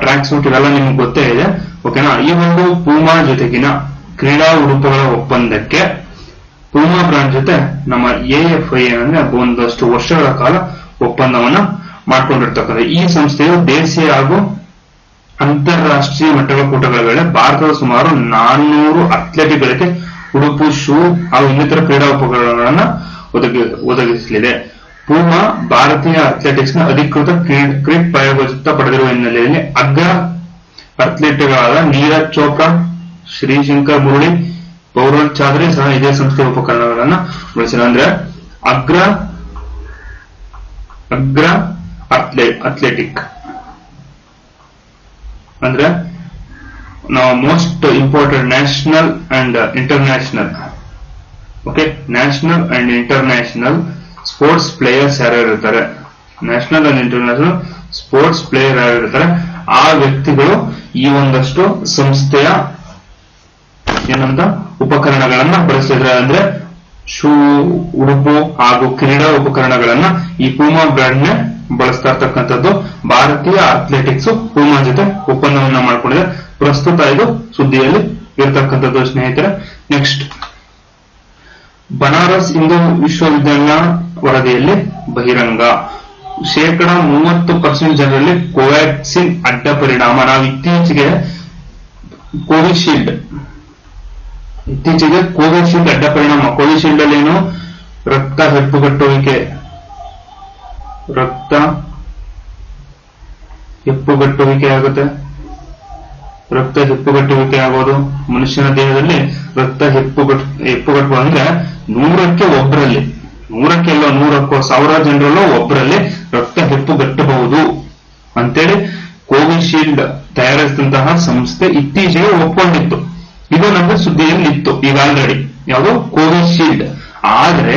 ಟ್ರ್ಯಾಕ್ ಸೂಟ್ ಇವೆಲ್ಲ ನಿಮ್ಗೆ ಗೊತ್ತೇ ಇದೆ. ಓಕೆನಾ. ಈ ಒಂದು ಪೂಮಾ ಜೊತೆಗಿನ ಕ್ರೀಡಾ ಉಡುಪುಗಳ ಒಪ್ಪಂದಕ್ಕೆ ಪೂಮಾ ಬ್ರಾಂಡ್ ಜೊತೆ ನಮ್ಮ AFI ಏನಂದ್ರೆ ಒಂದಷ್ಟು ವರ್ಷಗಳ ಕಾಲ ಒಪ್ಪಂದವನ್ನ ಮಾಡ್ಕೊಂಡಿರ್ತಕ್ಕಂಥ ಈ ಸಂಸ್ಥೆಯು ದೇಶೀಯ ಹಾಗೂ ಅಂತಾರಾಷ್ಟ್ರೀಯ ಮಟ್ಟದ ಕೂಟಗಳ ವೇಳೆ ಭಾರತದ ಸುಮಾರು 400 ಅಥ್ಲೆಟ್ಗಳಿಗೆ ಉಡುಪು, ಶೂ ಹಾಗೂ ಇನ್ನಿತರ ಕ್ರೀಡಾ ಉಪಕರಣಗಳನ್ನ ಒದಗಿಸಲಿದೆ. ಪೂಮಾ ಭಾರತೀಯ ಅಥ್ಲೆಟಿಕ್ಸ್ ನ ಅಧಿಕೃತ ಕ್ರೀಟ್ ಪ್ರಾಯೋಜಕತ್ವ ಪಡೆದಿರುವ ಹಿನ್ನೆಲೆಯಲ್ಲಿ ಅಗ್ರ ಅಥ್ಲೆಟ್ಗಳಾದ ನೀರಜ್ ಚೋಪ್ರಾ, ಶ್ರೀಶಂಕರ್ ಮುರಳಿ, ಪೌರಲ್ ಚಾದ್ರಿ ಸಹ ಇದೇ ಸಂಸ್ಥೆಯ ಉಪಕರಣಗಳನ್ನ ಬಳಸಿದ. ಅಂದ್ರೆ ಅಗ್ರ ಅಥ್ಲೆಟಿಕ್ ಅಂದ್ರೆ ನಾವು most important national and international. Okay, national and international sports players ಯಾರ್ಯಾರು ಇರ್ತಾರೆ, national and international sports player ಯಾರು ಇರ್ತಾರೆ, ಆ ವ್ಯಕ್ತಿಗಳು ಈ ಒಂದಷ್ಟು ಸಂಸ್ಥೆಯ ಏನಂತ ಉಪಕರಣಗಳನ್ನ ಬಳಸಿದ್ರೆ, ಅಂದ್ರೆ ಶೂ, ಉಡುಪು ಹಾಗೂ ಕ್ರೀಡಾ ಉಪಕರಣಗಳನ್ನ ಈ ಪೂಮಾ ಬ್ರ್ಯಾಂಡ್ ನ ಬಳಸ್ತಾ ಇರ್ತಕ್ಕಂಥದ್ದು. ಭಾರತೀಯ ಅಥ್ಲೆಟಿಕ್ಸ್ ಪೂಮಾ ಜೊತೆ ಒಪ್ಪಂದವನ್ನ ಮಾಡ್ಕೊಂಡಿದೆ. ಪ್ರಸ್ತುತ ಇದು ಸುದ್ದಿಯಲ್ಲಿ ಇರತಕ್ಕಂಥದ್ದು ಸ್ನೇಹಿತರೆ. ನೆಕ್ಸ್ಟ್, ಬನಾರಸ್ ಹಿಂದೂ ವಿಶ್ವವಿದ್ಯಾಲಯ ವರದಿಯಲ್ಲಿ ಬಹಿರಂಗ. 30% ಜನರಲ್ಲಿ ಕೋವ್ಯಾಕ್ಸಿನ್ ಅಡ್ಡ ಪರಿಣಾಮ. ನಾವು ಇತ್ತೀಚೆಗೆ ಕೋವಿಶೀಲ್ಡ್ ಅಡ್ಡ ಪರಿಣಾಮ. ಕೋವಿಶೀಲ್ಡ್ ಅಲ್ಲಿ ಏನು, ರಕ್ತ ಹೆಪ್ಪುಗಟ್ಟುವಿಕೆ ಆಗುತ್ತೆ. ರಕ್ತ ಹೆಪ್ಪುಗಟ್ಟುವಿಕೆ ಆಗೋದು ಮನುಷ್ಯನ ದೇಹದಲ್ಲಿ. ರಕ್ತ ಹೆಪ್ಪುಗಟ್ಟುವ ಅಂದ್ರೆ 100ಕ್ಕೆ ಒಬ್ಬರಲ್ಲಿ, 100ಕ್ಕೆಲ್ಲ 100ಕ್ಕೋ 1000 ಜನರಲ್ಲೋ ಒಬ್ಬರಲ್ಲಿ ರಕ್ತ ಹೆಪ್ಪುಗಟ್ಟಬಹುದು ಅಂತೇಳಿ ಕೋವಿಶೀಲ್ಡ್ ತಯಾರಿಸಿದಂತಹ ಸಂಸ್ಥೆ ಇತ್ತೀಚೆಗೆ ಒಪ್ಕೊಂಡಿತ್ತು. ಇದು ನಮಗೆ ಸುದ್ದಿಯಲ್ಲಿ ಇತ್ತು ಈಗ ಆಲ್ರೆಡಿ, ಯಾವುದು ಕೋವಿಶೀಲ್ಡ್. ಆದ್ರೆ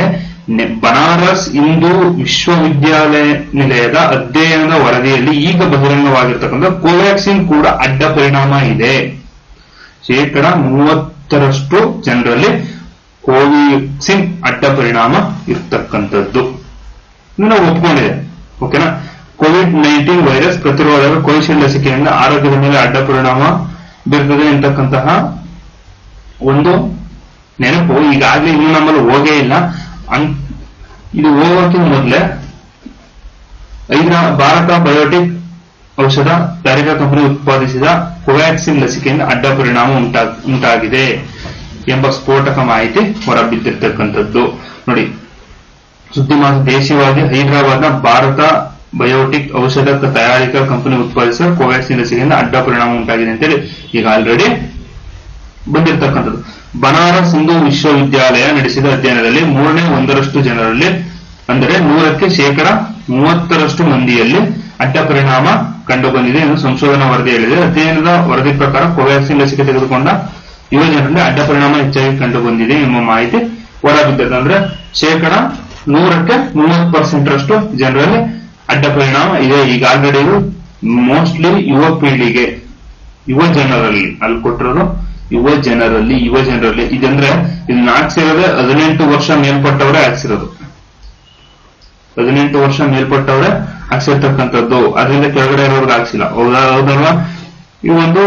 ಬನಾರಸ್ ಹಿಂದೂ ವಿಶ್ವವಿದ್ಯಾನಿಲಯದ ಅಧ್ಯಯನದ ವರದಿಯಲ್ಲಿ ಈಗ ಬಹಿರಂಗವಾಗಿರ್ತಕ್ಕಂಥ ಕೋವ್ಯಾಕ್ಸಿನ್ ಕೂಡ ಅಡ್ಡ ಪರಿಣಾಮ ಇದೆ. 30% ಜನರಲ್ಲಿ ಕೋವ್ಯಾಕ್ಸಿನ್ ಅಡ್ಡ ಪರಿಣಾಮ ಇರ್ತಕ್ಕಂಥದ್ದು ನಾವು ಒಪ್ಕೊಂಡಿದೆ. ಓಕೆನಾ. ಕೋವಿಡ್-19 ವೈರಸ್ ಪ್ರತಿರೋಧಕ ಕೋವಿಶೀಲ್ಡ್ ಲಸಿಕೆಯಿಂದ ಆರೋಗ್ಯದ ಮೇಲೆ ಅಡ್ಡ ಪರಿಣಾಮ ಬೀರುತ್ತದೆ ಎಂತಕ್ಕಂತಹ ಒಂದು ನೆನಪು ಈಗಾಗಲೇ ಇನ್ನು ನಮ್ಮಲ್ಲಿ ಹೋಗೇ ಇಲ್ಲ. ಇದು ಹೋಗೋಕೆ ಮೊದಲೇ ಭಾರತ ಬಯೋಟೆಕ್ ಔಷಧ ತಯಾರಿಕಾ ಕಂಪನಿ ಉತ್ಪಾದಿಸಿದ ಕೋವ್ಯಾಕ್ಸಿನ್ ಲಸಿಕೆಯಿಂದ ಅಡ್ಡ ಪರಿಣಾಮ ಉಂಟಾಗಿದೆ ಎಂಬ ಸ್ಫೋಟಕ ಮಾಹಿತಿ ಹೊರಬಿದ್ದಿರ್ತಕ್ಕಂಥದ್ದು. ನೋಡಿ, ಸುದ್ದಿ ಮಾಹಿತಿ. ದೇಶೀಯವಾಗಿ ಹೈದರಾಬಾದ್ನ ಭಾರತ ಬಯೋಟೆಕ್ ಔಷಧ ತಯಾರಿಕಾ ಕಂಪನಿ ಉತ್ಪಾದಿಸಿದ ಕೋವ್ಯಾಕ್ಸಿನ್ ಲಸಿಕೆಯಿಂದ ಅಡ್ಡ ಪರಿಣಾಮ ಉಂಟಾಗಿದೆ ಅಂತೇಳಿ ಈಗ ಆಲ್ರೆಡಿ ಬಂದಿರತಕ್ಕಂಥದ್ದು. ಬನಾರಸ್ ಹಿಂದೂ ವಿಶ್ವವಿದ್ಯಾಲಯ ನಡೆಸಿದ ಅಧ್ಯಯನದಲ್ಲಿ 1/3 ಜನರಲ್ಲಿ, ಅಂದರೆ 100ಕ್ಕೆ 30% ಮಂದಿಯಲ್ಲಿ ಅಡ್ಡ ಪರಿಣಾಮ ಕಂಡುಬಂದಿದೆ ಎಂದು ಸಂಶೋಧನಾ ವರದಿ ಹೇಳಿದೆ. ಅಧ್ಯಯನದ ವರದಿ ಪ್ರಕಾರ ಕೋವ್ಯಾಕ್ಸಿನ್ ಲಸಿಕೆ ತೆಗೆದುಕೊಂಡ ಯುವ ಜನರಲ್ಲಿ ಅಡ್ಡ ಪರಿಣಾಮ ಹೆಚ್ಚಾಗಿ ಕಂಡುಬಂದಿದೆ ಎಂಬ ಮಾಹಿತಿ ಹೊರಬಿದ್ದಿದೆ. ಅಂದ್ರೆ 100ಕ್ಕೆ 30% ಜನರಲ್ಲಿ ಅಡ್ಡ ಪರಿಣಾಮ ಇದೆ. ಈಗ ಆಲ್ರೆಡಿ ಮೋಸ್ಟ್ಲಿ ಯುವ ಪೀಳಿಗೆ, ಯುವ ಜನರಲ್ಲಿ ಅಲ್ಲಿ ಕೊಟ್ಟಿರೋದು ಯುವ ಜನರಲ್ಲಿ ಇದಂದ್ರೆ ಇದನ್ನ ಹಾಕ್ಸಿರೋದೇ 18 ವರ್ಷ ಮೇಲ್ಪಟ್ಟವರೇ ಹಾಕ್ಸಿರೋದು. 18 ವರ್ಷ ಮೇಲ್ಪಟ್ಟವರೇ ಹಾಕ್ಸಿರ್ತಕ್ಕಂಥದ್ದು. ಅದರಿಂದ ಕೆಳಗಡೆ ಇರೋರ್ಗೆ ಹಾಕ್ಸಿಲ್ಲ. ಹೌದಲ್ವಾ. ಈ ಒಂದು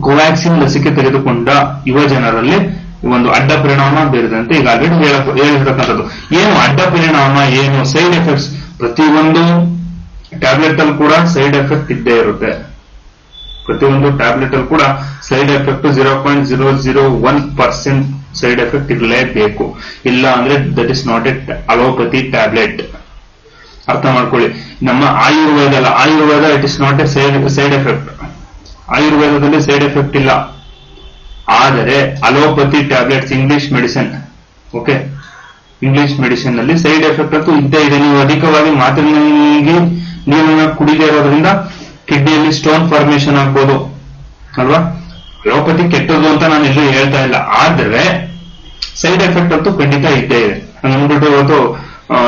ಕೋವ್ಯಾಕ್ಸಿನ್ ಲಸಿಕೆ ತೆಗೆದುಕೊಂಡ ಯುವ ಜನರಲ್ಲಿ ಒಂದು ಅಡ್ಡ ಪರಿಣಾಮ ಬೀರಿದಂತೆ ಈಗ ಆಲ್ರೆಡಿ ಹೇಳಿರ್ತಕ್ಕಂಥದ್ದು. ಏನು ಅಡ್ಡ ಪರಿಣಾಮ, ಏನು ಸೈಡ್ ಎಫೆಕ್ಟ್ಸ್, ಪ್ರತಿಯೊಂದು ಟ್ಯಾಬ್ಲೆಟ್ ಅಲ್ಲಿ ಕೂಡ ಸೈಡ್ ಎಫೆಕ್ಟ್ ಇದ್ದೇ ಇರುತ್ತೆ. ಪ್ರತಿಯೊಂದು ಟ್ಯಾಬ್ಲೆಟ್ ಅಲ್ಲಿ ಕೂಡ ಸೈಡ್ ಎಫೆಕ್ಟ್ 0.001% ಸೈಡ್ ಎಫೆಕ್ಟ್ ಇರಲೇಬೇಕು. ಇಲ್ಲ ಅಂದ್ರೆ that is not A allopathy tablet. ಅರ್ಥ ಮಾಡ್ಕೊಳ್ಳಿ. ನಮ್ಮ Ayurveda it is not A side effect. ಆಯುರ್ವೇದದಲ್ಲಿ ಸೈಡ್ ಎಫೆಕ್ಟ್ ಇಲ್ಲ. ಆದರೆ allopathy tablets, English medicine, okay, English medicine ನಲ್ಲಿ ಸೈಡ್ ಎಫೆಕ್ಟ್ ಅಂತೂ ಇದ್ದೇ ಇದೆ. ನೀವು ಅಧಿಕವಾಗಿ ಮಾತ್ರೆಗೆ ನೀರನ್ನ ಕುಡಿದೇ ಇರೋದ್ರಿಂದ ಕಿಡ್ನಿಯಲ್ಲಿ ಸ್ಟೋನ್ ಫಾರ್ಮೇಶನ್ ಆಗ್ಬೋದು ಅಲ್ವಾ. ಅಲೋಪತಿ ಕೆಟ್ಟದ್ದು ಅಂತ ನಾನು ಎಲ್ಲೂ ಹೇಳ್ತಾ ಇಲ್ಲ, ಆದ್ರೆ ಸೈಡ್ ಎಫೆಕ್ಟ್ ಅಂತೂ ಖಂಡಿತ ಇದ್ದೇ ಇದೆ. ಅಂದ್ಬಿಟ್ಟು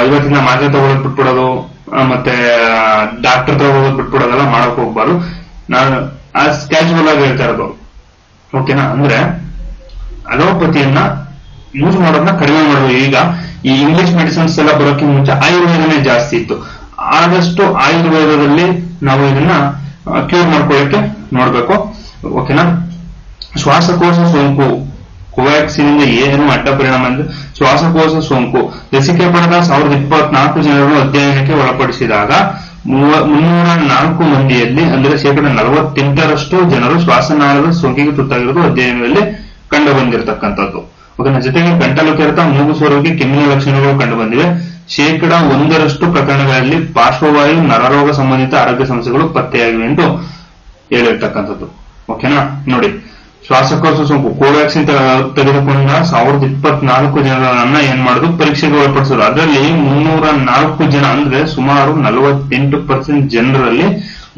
ಇವತ್ತಿನ ಮಾತ್ರೆ ತಗೊಳ್ಳೋದು ಬಿಟ್ಬಿಡೋದು, ಮತ್ತೆ ಡಾಕ್ಟರ್ ತಗೊಳ್ಳೋದು ಬಿಟ್ಬಿಡೋದೆಲ್ಲ ಮಾಡಕ್ ಹೋಗ್ಬಾರ್ದು. ನಾನು ಕ್ಯಾಶುವಲ್ ಆಗಿ ಹೇಳ್ತಾ ಇರೋದು. ಓಕೆನಾ. ಅಂದ್ರೆ ಅಲೋಪತಿಯನ್ನ ಯೂಸ್ ಮಾಡೋದನ್ನ ಕಡಿಮೆ ಮಾಡಬೇಕು. ಈಗ ಈ ಇಂಗ್ಲಿಷ್ ಮೆಡಿಸಿನ್ಸ್ ಎಲ್ಲ ಬರೋಕೆ ಮುಂಚೆ ಆಯುರ್ವೇದನೇ ಜಾಸ್ತಿ ಇತ್ತು. ಆದಷ್ಟು ಆಯುರ್ವೇದದಲ್ಲಿ ನಾವು ಇದನ್ನ ಕ್ಯೂರ್ ಮಾಡ್ಕೊಳ್ಳಕ್ಕೆ ನೋಡ್ಬೇಕು. ಓಕೆನಾ. ಶ್ವಾಸಕೋಶ ಸೋಂಕು, ಕೋವ್ಯಾಕ್ಸಿನ್ ಇಂದ ಏನು ಅಡ್ಡ ಪರಿಣಾಮ ಅಂದ್ರೆ ಶ್ವಾಸಕೋಶ ಸೋಂಕು. ಲಸಿಕೆ ಪಡೆದ 1024 ಜನರನ್ನು ಅಧ್ಯಯನಕ್ಕೆ ಒಳಪಡಿಸಿದಾಗ 304 ಮಂದಿಯಲ್ಲಿ, ಅಂದ್ರೆ 48% ಜನರು ಶ್ವಾಸನಾಳದ ಸೋಂಕಿಗೆ ತುತ್ತಾಗಿರುವುದು ಅಧ್ಯಯನದಲ್ಲಿ ಕಂಡು ಬಂದಿರತಕ್ಕಂಥದ್ದು. ಓಕೆನಾ. ಜೊತೆಗೆ ಗಂಟಲು ಕೆರೆತ, ಮೂಗು ಸೋರುವಿಕೆ, ಕೆಮ್ಮಿನ ಲಕ್ಷಣಗಳು ಕಂಡು ಬಂದಿವೆ. 1% ಪ್ರಕರಣಗಳಲ್ಲಿ ಪಾರ್ಶ್ವವಾಯು, ನರರೋಗ ಸಂಬಂಧಿತ ಆರೋಗ್ಯ ಸಮಸ್ಯೆಗಳು ಪತ್ತೆಯಾಗಿವೆ ಎಂದು ಹೇಳಿರ್ತಕ್ಕಂಥದ್ದು. ಓಕೆನಾ. ನೋಡಿ, ಶ್ವಾಸಕೋಶ ಸೋಂಕು ಕೋವ್ಯಾಕ್ಸಿನ್ ತೆಗೆದುಕೊಂಡ 1024 ಜನರನ್ನ ಏನ್ ಮಾಡುದು, ಪರೀಕ್ಷೆಗೆ ಒಳಪಡಿಸೋದು. ಅದರಲ್ಲಿ 304 ಜನ, ಅಂದ್ರೆ ಸುಮಾರು 48% ಜನರಲ್ಲಿ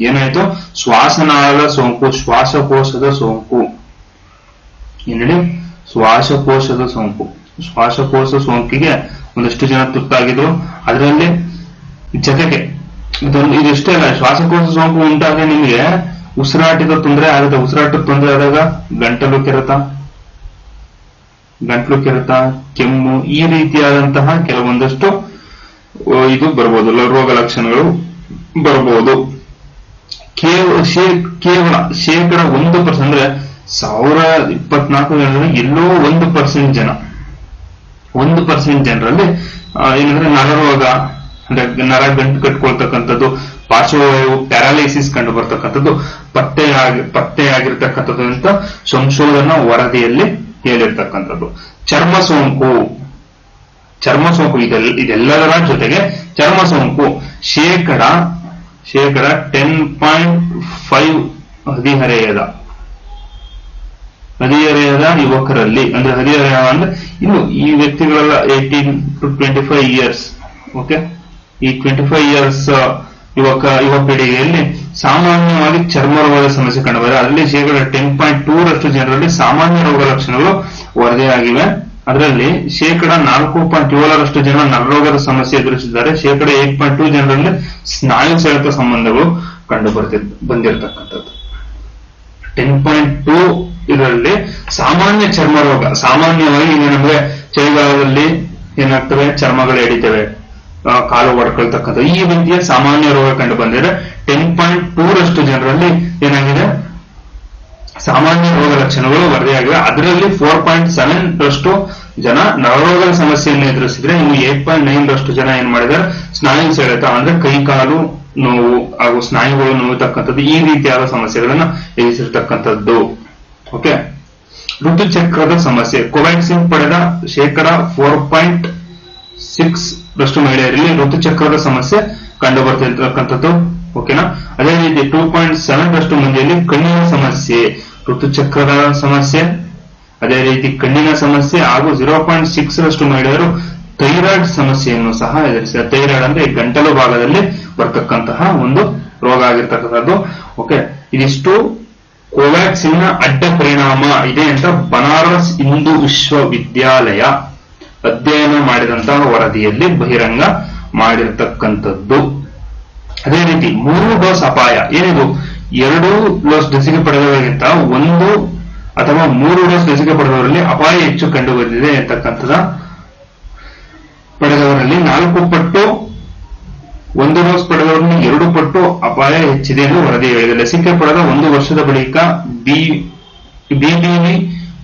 ಏನಾಯ್ತು, ಶ್ವಾಸನಾಳದ ಸೋಂಕು, ಶ್ವಾಸಕೋಶದ ಸೋಂಕು. ಏನೇಳಿ, ಶ್ವಾಸಕೋಶದ ಸೋಂಕು. ಶ್ವಾಸಕೋಶ ಸೋಂಕಿಗೆ ಒಂದಷ್ಟು ಜನ ತುತ್ತಾಗಿದ್ರು. ಅದರಲ್ಲಿ ಜೊತೆಗೆ ಇದಿಷ್ಟೇ ಅಲ್ಲ, ಶ್ವಾಸಕೋಶ ಸೋಂಕು ಉಂಟಾದ್ರೆ ನಿಮಗೆ ಉಸಿರಾಟದ ತೊಂದರೆ ಆಗುತ್ತೆ. ಉಸಿರಾಟದ ತೊಂದರೆ ಆದಾಗ ಗಂಟಲು ಕೆರೆತ, ಕೆಮ್ಮು, ಈ ರೀತಿಯಾದಂತಹ ಕೆಲವೊಂದಷ್ಟು ಇದು ಬರ್ಬೋದು, ರೋಗ ಲಕ್ಷಣಗಳು ಬರ್ಬೋದು. ಕೇವಲ 1% ಅಂದ್ರೆ 1024 ಜನರಲ್ಲಿ ಎಲ್ಲೋ 1% ಜನ, 1% ಜನರಲ್ಲಿ ಏನಂದ್ರೆ ನರರೋಗ ಅಂದ್ರೆ ನರ ಗಂಟು ಕಟ್ಕೊಳ್ತಕ್ಕಂಥದ್ದು, ಪಾರ್ಶ್ವವಾಯು, ಪ್ಯಾರಾಲೈಸಿಸ್ ಕಂಡು ಬರ್ತಕ್ಕಂಥದ್ದು ಪತ್ತೆಯಾಗಿರ್ತಕ್ಕಂಥದ್ದು ಅಂತ ಸಂಶೋಧನಾ ವರದಿಯಲ್ಲಿ ಹೇಳಿರ್ತಕ್ಕಂಥದ್ದು. ಚರ್ಮ ಸೋಂಕು ಇದೆಲ್ಲದರ ಜೊತೆಗೆ ಚರ್ಮ ಸೋಂಕು ಶೇಕಡ 10.5 ಹದಿಹರೆಯದ ಯುವಕರಲ್ಲಿ, ಅಂದ್ರೆ ಹದಿಹರೆಯ ಅಂದ್ರೆ ಇನ್ನು ಈ ವ್ಯಕ್ತಿಗಳೆಲ್ಲ 18 to 25 ಇಯರ್ಸ್, ಓಕೆ, ಈ 25 ಇಯರ್ಸ್ ಯುವ ಪೀಳಿಗೆಯಲ್ಲಿ ಸಾಮಾನ್ಯವಾಗಿ ಚರ್ಮ ರೋಗದ ಸಮಸ್ಯೆ ಕಂಡುಬಂದಿದೆ. ಅದರಲ್ಲಿ ಶೇಕಡ 10.2 ಜನರಲ್ಲಿ ಸಾಮಾನ್ಯ ರೋಗ ಲಕ್ಷಣಗಳು ವರದಿಯಾಗಿವೆ. ಅದರಲ್ಲಿ ಶೇಕಡ 4.7 ಜನ ನರರೋಗದ ಸಮಸ್ಯೆ ಎದುರಿಸಿದ್ದಾರೆ. ಶೇಕಡ 8.2 ಜನರಲ್ಲಿ ಸ್ನಾಯು ಸೆಳೆತ ಸಂಬಂಧಗಳು ಕಂಡು ಬಂದಿರತಕ್ಕಂಥದ್ದು. 10.2 ಇದರಲ್ಲಿ ಸಾಮಾನ್ಯ ಚರ್ಮ ರೋಗ, ಸಾಮಾನ್ಯವಾಗಿ ಈಗ ನಮಗೆ ಚಳಿಗಾಲದಲ್ಲಿ ಏನಾಗ್ತವೆ, ಚರ್ಮಗಳು ಎಡಿತವೆ, ಕಾಲು ಒಡ್ಕೊಳ್ತಕ್ಕಂಥ ಈ ರೀತಿಯ ಸಾಮಾನ್ಯ ರೋಗ ಕಂಡು ಬಂದಿದೆ. 10.2 ಜನರಲ್ಲಿ ಏನಾಗಿದೆ, ಸಾಮಾನ್ಯ ರೋಗ ಲಕ್ಷಣಗಳು ವರದಿಯಾಗಿವೆ. ಅದರಲ್ಲಿ 4.7 ಜನ ನರರೋಗದ ಸಮಸ್ಯೆಯನ್ನು ಎದುರಿಸಿದ್ರೆ, ಇನ್ನು 8.9 ಜನ ಏನ್ ಮಾಡಿದ್ದಾರೆ, ಸ್ನಾಯು ಸೆಳೆತ ಅಂದ್ರೆ ಕೈ ಕಾಲು ನೋವು ಹಾಗೂ ಸ್ನಾಯುಗಳು ನೋವುತಕ್ಕಂಥದ್ದು, ಈ ರೀತಿಯಾದ ಸಮಸ್ಯೆಗಳನ್ನ ಎದುರಿಸಿರ್ತಕ್ಕಂಥದ್ದು. ಓಕೆ, ಋತುಚಕ್ರದ ಸಮಸ್ಯೆ ಕೋವ್ಯಾಕ್ಸಿನ್ ಪಡೆದ ಶೇಕಡ 4.6 ಮಹಿಳೆಯರಲ್ಲಿ ಋತುಚಕ್ರದ ಸಮಸ್ಯೆ ಕಂಡು ಬರ್ತಿರ್ತಕ್ಕಂಥದ್ದು. ಓಕೆನಾ, ಅದೇ ರೀತಿ 2.7 ಮಂದಿಯಲ್ಲಿ ಕಣ್ಣಿನ ಸಮಸ್ಯೆ, ಋತುಚಕ್ರದ ಸಮಸ್ಯೆ, ಅದೇ ರೀತಿ ಕಣ್ಣಿನ ಸಮಸ್ಯೆ ಹಾಗೂ 0.6 ಮಹಿಳೆಯರು ಥೈರಾಯ್ಡ್ ಸಮಸ್ಯೆಯನ್ನು ಸಹ ಎದುರಿಸಿದ್ದಾರೆ. ಥೈರಾಯ್ಡ್ ಅಂದ್ರೆ ಗಂಟಲು ಭಾಗದಲ್ಲಿ ಬರ್ತಕ್ಕಂತಹ ಒಂದು ರೋಗ ಆಗಿರ್ತಕ್ಕಂಥದ್ದು. ಓಕೆ, ಇದಿಷ್ಟು ಕೋವ್ಯಾಕ್ಸಿನ್ ನ ಅಡ್ಡ ಪರಿಣಾಮ ಇದೆ ಅಂತ ಬನಾರಸ್ ಹಿಂದೂ ವಿಶ್ವವಿದ್ಯಾಲಯ ಅಧ್ಯಯನ ಮಾಡಿದಂತಹ ವರದಿಯಲ್ಲಿ ಬಹಿರಂಗ ಮಾಡಿರ್ತಕ್ಕಂಥದ್ದು. ಅದೇ ರೀತಿ 3 ಡೋಸ್ ಅಪಾಯ ಏನಿದು, 2 ಡೋಸ್ ಲಸಿಕೆ ಪಡೆದವರಿಗಿಂತ 1 ಅಥವಾ 3 ಡೋಸ್ ಲಸಿಕೆ ಪಡೆದವರಲ್ಲಿ ಅಪಾಯ ಹೆಚ್ಚು ಕಂಡು ಬಂದಿದೆ ಅಂತಕ್ಕಂಥದ. ಪಡೆದವರಲ್ಲಿ 4 ಪಟ್ಟು, 1 ಡೋಸ್ ಪಡೆದವರಲ್ಲಿ 2 ಪಟ್ಟು ಅಪಾಯ ಹೆಚ್ಚಿದೆ ಎಂದು ವರದಿ ಹೇಳಿದೆ. ಲಸಿಕೆ ಪಡೆದ 1 ವರ್ಷದ ಬಳಿಕ BBV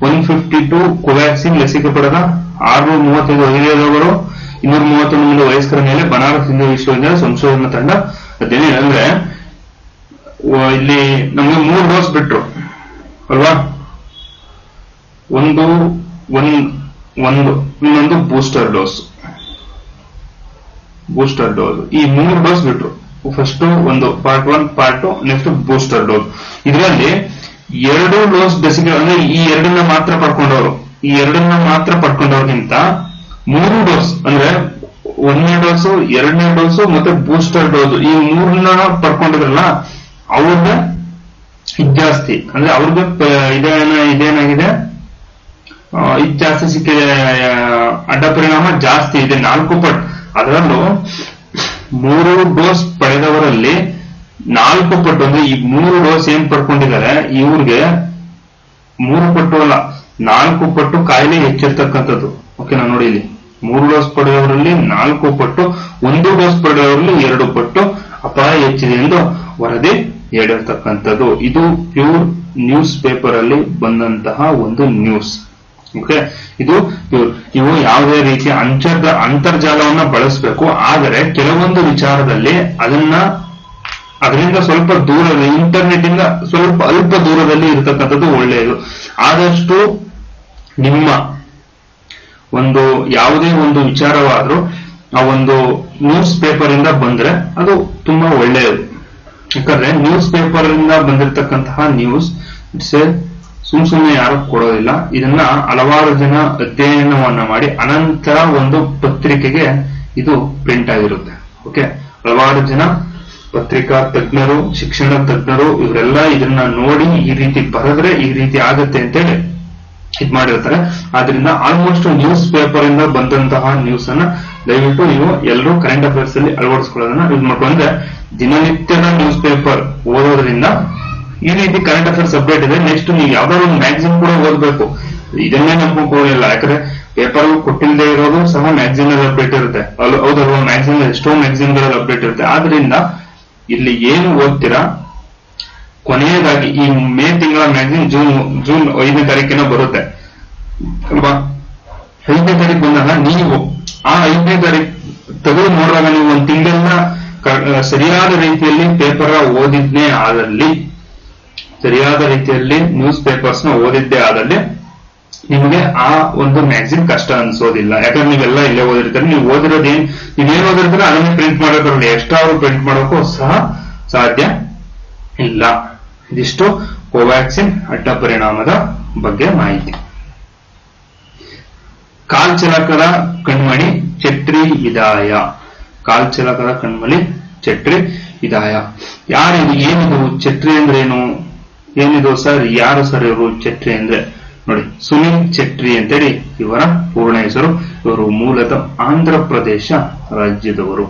152 ಕೋವ್ಯಾಕ್ಸಿನ್ ಲಸಿಕೆ ಪಡೆದ 635 ಹದಿಹರೆಯದವರು, 231 ವಯಸ್ಕರ ಮೇಲೆ ಬನಾರಸ್ ಹಿಂದೂ ವಿಶ್ವವಿದ್ಯಾಲಯ ಸಂಶೋಧನಾ ತಂಡ ಅಧ್ಯಯನ. ಅಂದ್ರೆ ಇಲ್ಲಿ ನಮಗೆ 3 ಡೋಸ್ ಬಿಟ್ರು ಅಲ್ವಾ, ಇನ್ನೊಂದು ಬೂಸ್ಟರ್ ಡೋಸ್, ಈ 3 ಡೋಸ್ ಬಿಟ್ರು. ಫಸ್ಟ್ ಒಂದು part 1, part 2, next booster dose. ಇದರಲ್ಲಿ 2 ಡೋಸ್ ಲಸಿಕೆ ಅಂದ್ರೆ ಈ 2 ಮಾತ್ರ ಪಡ್ಕೊಂಡವರು, ಈ 2 ಮಾತ್ರ ಪಡ್ಕೊಂಡವ್ರಿಗಿಂತ 3 ಡೋಸ್ ಅಂದ್ರೆ 1ನೇ ಡೋಸು, 2ನೇ ಡೋಸು ಮತ್ತೆ ಬೂಸ್ಟರ್ ಡೋಸ್, ಈ 3 ಪಡ್ಕೊಂಡಿದ್ರಲ್ಲ ಅವ್ರಿಗೆ ಇದು ಜಾಸ್ತಿ, ಅಂದ್ರೆ ಅವ್ರಿಗೆ ಇದೇನಾಗಿದೆ, ಇದು ಜಾಸ್ತಿ ಸಿಕ್ಕಿದೆ, ಅಡ್ಡ ಪರಿಣಾಮ ಜಾಸ್ತಿ ಇದೆ, 4 ಪಟ್ಟು. ಅದರಲ್ಲೂ 3 ಡೋಸ್ ಪಡೆದವರಲ್ಲಿ 4 ಪಟ್ಟು ಅಂದ್ರೆ ಈ 3 ಡೋಸ್ ಏನ್ ಪಡ್ಕೊಂಡಿದ್ದಾರೆ ಇವ್ರಿಗೆ 3 ಪಟ್ಟು ಅಲ್ಲ 4 ಪಟ್ಟು ಕಾಯಿಲೆ ಹೆಚ್ಚಿರ್ತಕ್ಕಂಥದ್ದು. ಓಕೆನಾ, ನೋಡಿ ಇಲ್ಲಿ 3 ಡೋಸ್ ಪಡೆದವರಲ್ಲಿ 4 ಪಟ್ಟು, 1 ಡೋಸ್ ಪಡೆದವರಲ್ಲಿ 2 ಪಟ್ಟು ಅಪಾಯ ಹೆಚ್ಚಿದೆ ಎಂದು ವರದಿ ಹೇಳಿರ್ತಕ್ಕಂಥದ್ದು. ಇದು ಪ್ಯೂರ್ ನ್ಯೂಸ್ ಪೇಪರ್ ಅಲ್ಲಿ ಬಂದಂತಹ ಒಂದು ನ್ಯೂಸ್. ಓಕೆ, ಇದು ಇವು ಯಾವುದೇ ರೀತಿಯ ಅಂತರ್ಜಾಲವನ್ನ ಬಳಸಬೇಕು, ಆದರೆ ಕೆಲವೊಂದು ವಿಚಾರದಲ್ಲಿ ಅದರಿಂದ ಸ್ವಲ್ಪ ದೂರದ, ಇಂಟರ್ನೆಟ್ ಇಂದ ಸ್ವಲ್ಪ ಅಲ್ಪ ದೂರದಲ್ಲಿ ಇರತಕ್ಕಂಥದ್ದು ಒಳ್ಳೆಯದು. ಆದಷ್ಟು ನಿಮ್ಮ ಒಂದು ಯಾವುದೇ ಒಂದು ವಿಚಾರವಾದ್ರೂ ಆ ಒಂದು ನ್ಯೂಸ್ ಪೇಪರ್ ಇಂದ ಬಂದ್ರೆ ಅದು ತುಂಬಾ ಒಳ್ಳೆಯದು. ಯಾಕಂದ್ರೆ ನ್ಯೂಸ್ ಪೇಪರ್ ಇಂದ ಬಂದಿರತಕ್ಕಂತಹ ನ್ಯೂಸ್ ಸುಮ್ಮನೆ ಯಾರು ಕೊಡೋದಿಲ್ಲ. ಇದನ್ನ ಹಲವಾರು ಜನ ಅಧ್ಯಯನವನ್ನ ಮಾಡಿ ಅನಂತರ ಒಂದು ಪತ್ರಿಕೆಗೆ ಇದು ಪ್ರಿಂಟ್ ಆಗಿರುತ್ತೆ. ಓಕೆ, ಹಲವಾರು ಜನ ಪತ್ರಿಕಾ ತಜ್ಞರು, ಶಿಕ್ಷಣ ತಜ್ಞರು ಇವರೆಲ್ಲ ಇದನ್ನ ನೋಡಿ ಈ ರೀತಿ ಬರೆದ್ರೆ ಈ ರೀತಿ ಆಗುತ್ತೆ ಅಂತೇಳಿ ಇದ್ ಮಾಡಿರ್ತಾರೆ. ಆದ್ರಿಂದ ಆಲ್ಮೋಸ್ಟ್ ನ್ಯೂಸ್ ಪೇಪರ್ ಇಂದ ಬಂದಂತಹ ನ್ಯೂಸ್ ಅನ್ನ ದಯವಿಟ್ಟು ನೀವು ಎಲ್ಲರೂ ಕರೆಂಟ್ ಅಫೇರ್ಸ್ ಅಲ್ಲಿ ಅಳವಡಿಸ್ಕೊಳ್ಳೋದನ್ನ ಯೂಸ್ ಮಾಡ್ಕೊಂಡ್ರೆ ದಿನನಿತ್ಯದ ನ್ಯೂಸ್ ಪೇಪರ್ ಓದೋದ್ರಿಂದ ಈ ರೀತಿ ಕರೆಂಟ್ ಅಫೇರ್ಸ್ ಅಪ್ಡೇಟ್ ಇದೆ. ನೆಕ್ಸ್ಟ್ ನೀವು ಯಾವ್ದಾದ್ರು ಒಂದು ಮ್ಯಾಗಝಿನ್ ಕೂಡ ಓದ್ಬೇಕು. ಇದನ್ನೇ ನಂಬಿಲ್ಲ, ಯಾಕಂದ್ರೆ ಪೇಪರ್ ಕೊಟ್ಟಿಲ್ಲದೆ ಇರೋದು ಸಹ ಮ್ಯಾಗಝಿನ್ ಅಲ್ಲಿ ಅಪ್ಡೇಟ್ ಇರುತ್ತೆ. ಹೌದಲ್ವಾ, ಮ್ಯಾಗಝಿನ್ ಎಷ್ಟೋ ಮ್ಯಾಗಝಿನ್ ಗಳಲ್ಲಿ ಅಪ್ಡೇಟ್ ಇರುತ್ತೆ. ಆದ್ರಿಂದ ಇಲ್ಲಿ ಏನು ಓದ್ತೀರಾ, ಕೊನೆಯದಾಗಿ ಈ ಮೇ ತಿಂಗಳ ಮ್ಯಾಗಝಿನ್ ಜೂನ್ 5ನೇ ತಾರೀಕಿನ ಬರುತ್ತೆ ಅಲ್ವಾ. 5ನೇ ತಾರೀಕು ಬಂದಾಗ ನೀವು ಆ 5ನೇ ತಾರೀಕು ತೆಗೆದು ನೋಡುವಾಗ ನೀವು ಒಂದು ತಿಂಗಳನ್ನ ಸರಿಯಾದ ರೀತಿಯಲ್ಲಿ ಪೇಪರ್ ಓದಿದ್ನೇ ಆದಲ್ಲಿ, ಸರಿಯಾದ ರೀತಿಯಲ್ಲಿ ನ್ಯೂಸ್ ಪೇಪರ್ಸ್ ನ ಓದಿದ್ದೇ ಆದಲ್ಲಿ ನಿಮಗೆ ಆ ಒಂದು ಮ್ಯಾಗಝಿನ್ ಕಷ್ಟ ಅನ್ಸೋದಿಲ್ಲ. ಯಾಕಂದ್ರೆ ನೀವೆಲ್ಲ ಇಲ್ಲೇ ಓದಿರ್ತಾರೆ. ನೀವು ಓದಿರೋದೇನ್ ನೀವೇನ್ ಓದಿರ್ತಾರೆ ಅದನ್ನೇ ಪ್ರಿಂಟ್ ಮಾಡೋದ್ರಲ್ಲಿ ಎಕ್ಸ್ಟ್ರಾ ಅವರು ಪ್ರಿಂಟ್ ಮಾಡೋಕ್ಕೂ ಸಹ ಸಾಧ್ಯ ಇಲ್ಲ. ಇದಿಷ್ಟು ಕೋವ್ಯಾಕ್ಸಿನ್ ಅಡ್ಡ ಪರಿಣಾಮದ ಬಗ್ಗೆ ಮಾಹಿತಿ. ಕಾಲ್ಚಲಕದ ಕಣ್ಮಣಿ ಚಟ್ರಿ ಹಿದಾಯ. ಕಾಲ್ಚಲಕದ ಕಣ್ಮಣಿ ಚಟ್ರಿ ಹಿದಾಯ ಯಾರಿದು, ಏನಿದು ಚಟ್ರಿ ಅಂದ್ರೆ ಏನು, ಏನಿದು ಸರ್, ಯಾರು ಸರ್ ಇವರು ಚಟ್ರಿ ಅಂದ್ರೆ? ನೋಡಿ, ಸುನಿಲ್ ಚಟ್ರಿ ಅಂತೇಳಿ ಇವರ ಪೂರ್ಣ ಹೆಸರು. ಇವರು ಮೂಲತಃ ಆಂಧ್ರ ಪ್ರದೇಶ ರಾಜ್ಯದವರು.